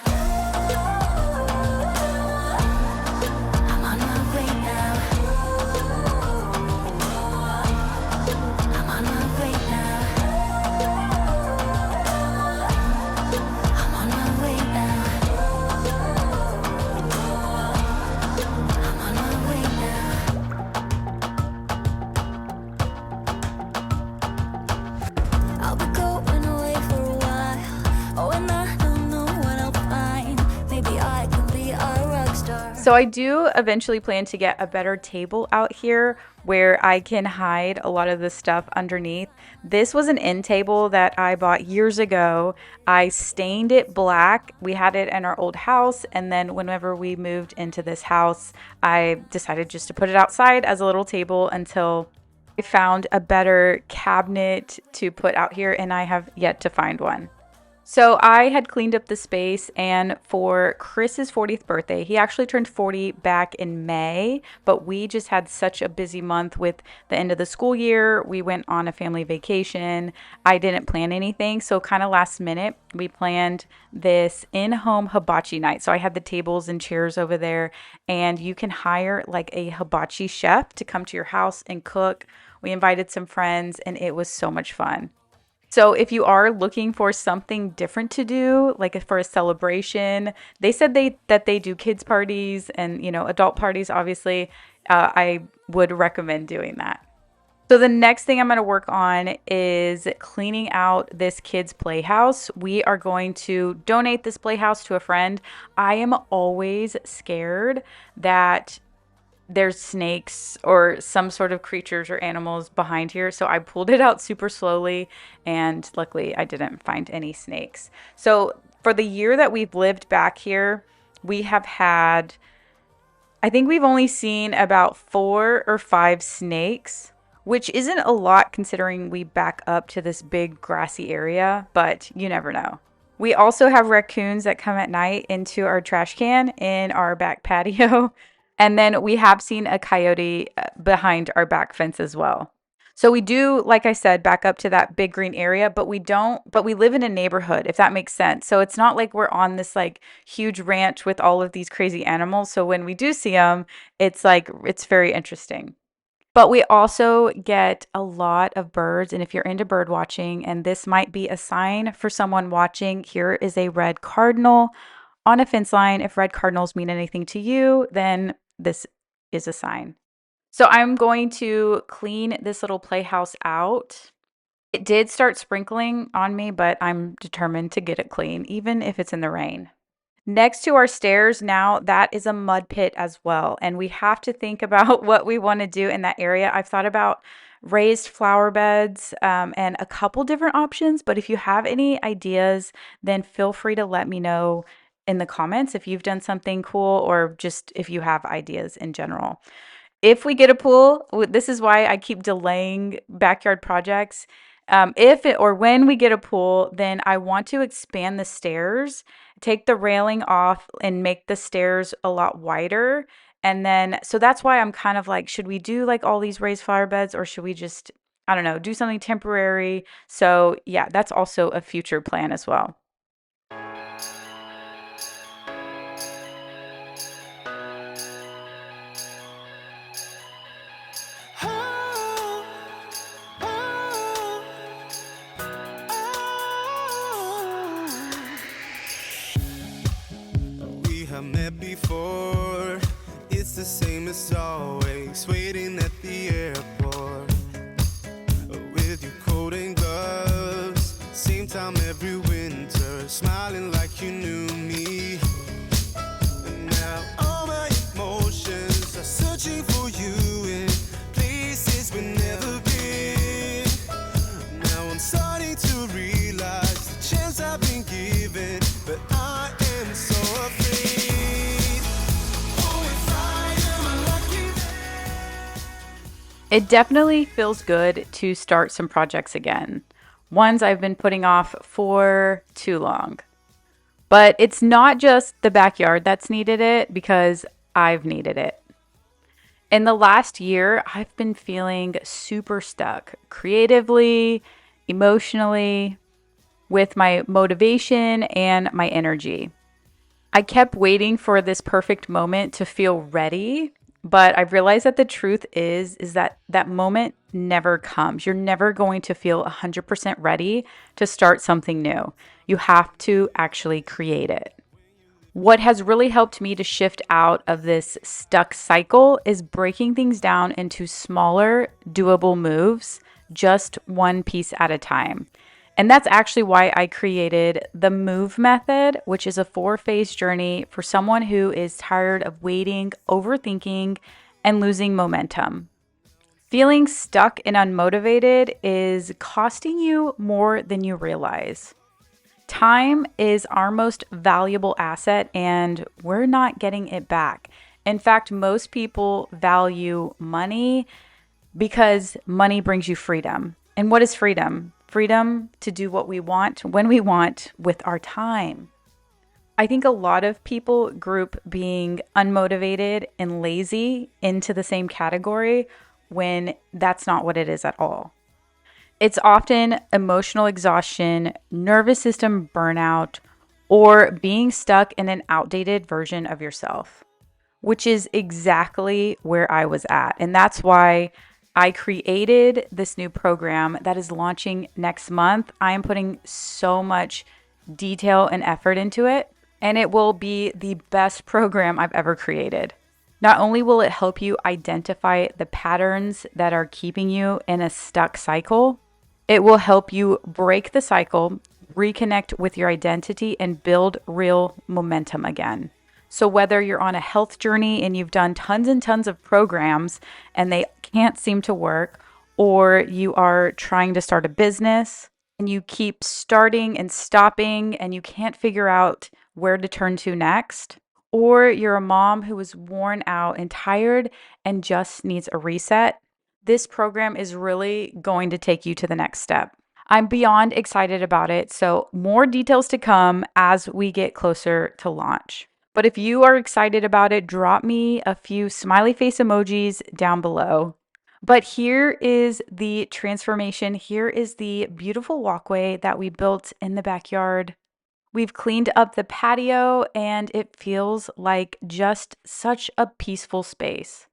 So I do eventually plan to get a better table out here where I can hide a lot of the stuff underneath. This was an end table that I bought years ago. I stained it black. We had it in our old house, and then whenever we moved into this house, I decided just to put it outside as a little table until I found a better cabinet to put out here, and I have yet to find one. So I had cleaned up the space, and for Chris's 40th birthday, he actually turned 40 back in May, but we just had such a busy month with the end of the school year. We went on a family vacation. I didn't plan anything, so kind of last minute, we planned this in-home hibachi night. So I had the tables and chairs over there, and you can hire like a hibachi chef to come to your house and cook. We invited some friends, and it was so much fun. So if you are looking for something different to do, like for a celebration, they said they do kids parties and adult parties. Obviously, I would recommend doing that. So the next thing I'm going to work on is cleaning out this kids' playhouse. We are going to donate this playhouse to a friend. I am always scared that there's snakes or some sort of creatures or animals behind here. So I pulled it out super slowly, and luckily I didn't find any snakes. So for the year that we've lived back here, we have had, I think we've only seen about 4 or 5 snakes, which isn't a lot considering we back up to this big grassy area, but you never know. We also have raccoons that come at night into our trash can in our back patio. And then we have seen a coyote behind our back fence as well. So we do, like I said, back up to that big green area, but we live in a neighborhood, if that makes sense. So it's not like we're on this like huge ranch with all of these crazy animals. So when we do see them, it's very interesting. But we also get a lot of birds. And if you're into bird watching, and this might be a sign for someone watching, here is a red cardinal on a fence line. If red cardinals mean anything to you, then this is a sign. So I'm going to clean this little playhouse out. It did start sprinkling on me, but I'm determined to get it clean, even if it's in the rain. Next to our stairs now, that is a mud pit as well. And we have to think about what we want to do in that area. I've thought about raised flower beds and a couple different options. But if you have any ideas, then feel free to let me know in the comments if you've done something cool or just if you have ideas in general. If we get a pool, this is why I keep delaying backyard projects. If it, or when we get a pool, then I want to expand the stairs, take the railing off, and make the stairs a lot wider. And then, so that's why I'm kind of like, should we do like all these raised flower beds, or should we just, I don't know, do something temporary? So, yeah, that's also a future plan as well. Oh, oh, oh. We have met before. It's the same as always, waiting at the airport with your coat and gloves. Same time every winter, smiling like you knew me. And now all my emotions are searching for you in places we've never been. Now I'm starting to realize the chance I've been given, but I am so afraid. Oh, if I am unlucky. It definitely feels good to start some projects again, ones I've been putting off for too long. But it's not just the backyard that's needed it because I've needed it. In the last year, I've been feeling super stuck creatively, emotionally, with my motivation and my energy. I kept waiting for this perfect moment to feel ready, but I've realized that the truth is that that moment never comes. You're never going to feel 100% ready to start something new. You have to actually create it. What has really helped me to shift out of this stuck cycle is breaking things down into smaller, doable moves, just one piece at a time. And that's actually why I created the MOVE method, which is a 4-phase journey for someone who is tired of waiting, overthinking, and losing momentum. Feeling stuck and unmotivated is costing you more than you realize. Time is our most valuable asset, and we're not getting it back. In fact, most people value money because money brings you freedom. And what is freedom? freedom to do what we want when we want with our time. I think a lot of people group being unmotivated and lazy into the same category when that's not what it is at all. It's often emotional exhaustion, nervous system burnout, or being stuck in an outdated version of yourself, which is exactly where I was at. And that's why I created this new program that is launching next month. I am putting so much detail and effort into it, and it will be the best program I've ever created. Not only will it help you identify the patterns that are keeping you in a stuck cycle, it will help you break the cycle, reconnect with your identity, and build real momentum again. So, whether you're on a health journey and you've done tons and tons of programs and they can't seem to work, or you are trying to start a business and you keep starting and stopping and you can't figure out where to turn to next, or you're a mom who is worn out and tired and just needs a reset, this program is really going to take you to the next step. I'm beyond excited about it, so more details to come as we get closer to launch. But if you are excited about it, drop me a few smiley face emojis down below. But here is the transformation. Here is the beautiful walkway that we built in the backyard. We've cleaned up the patio and it feels like just such a peaceful space.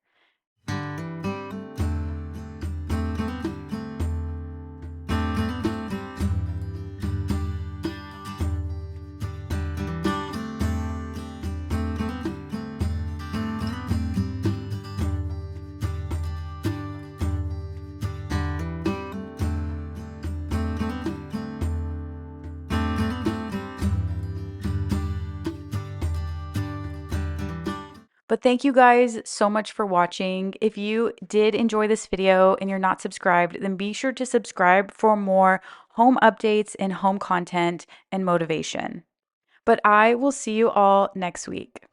But thank you guys so much for watching. If you did enjoy this video and you're not subscribed, then be sure to subscribe for more home updates and home content and motivation. But I will see you all next week.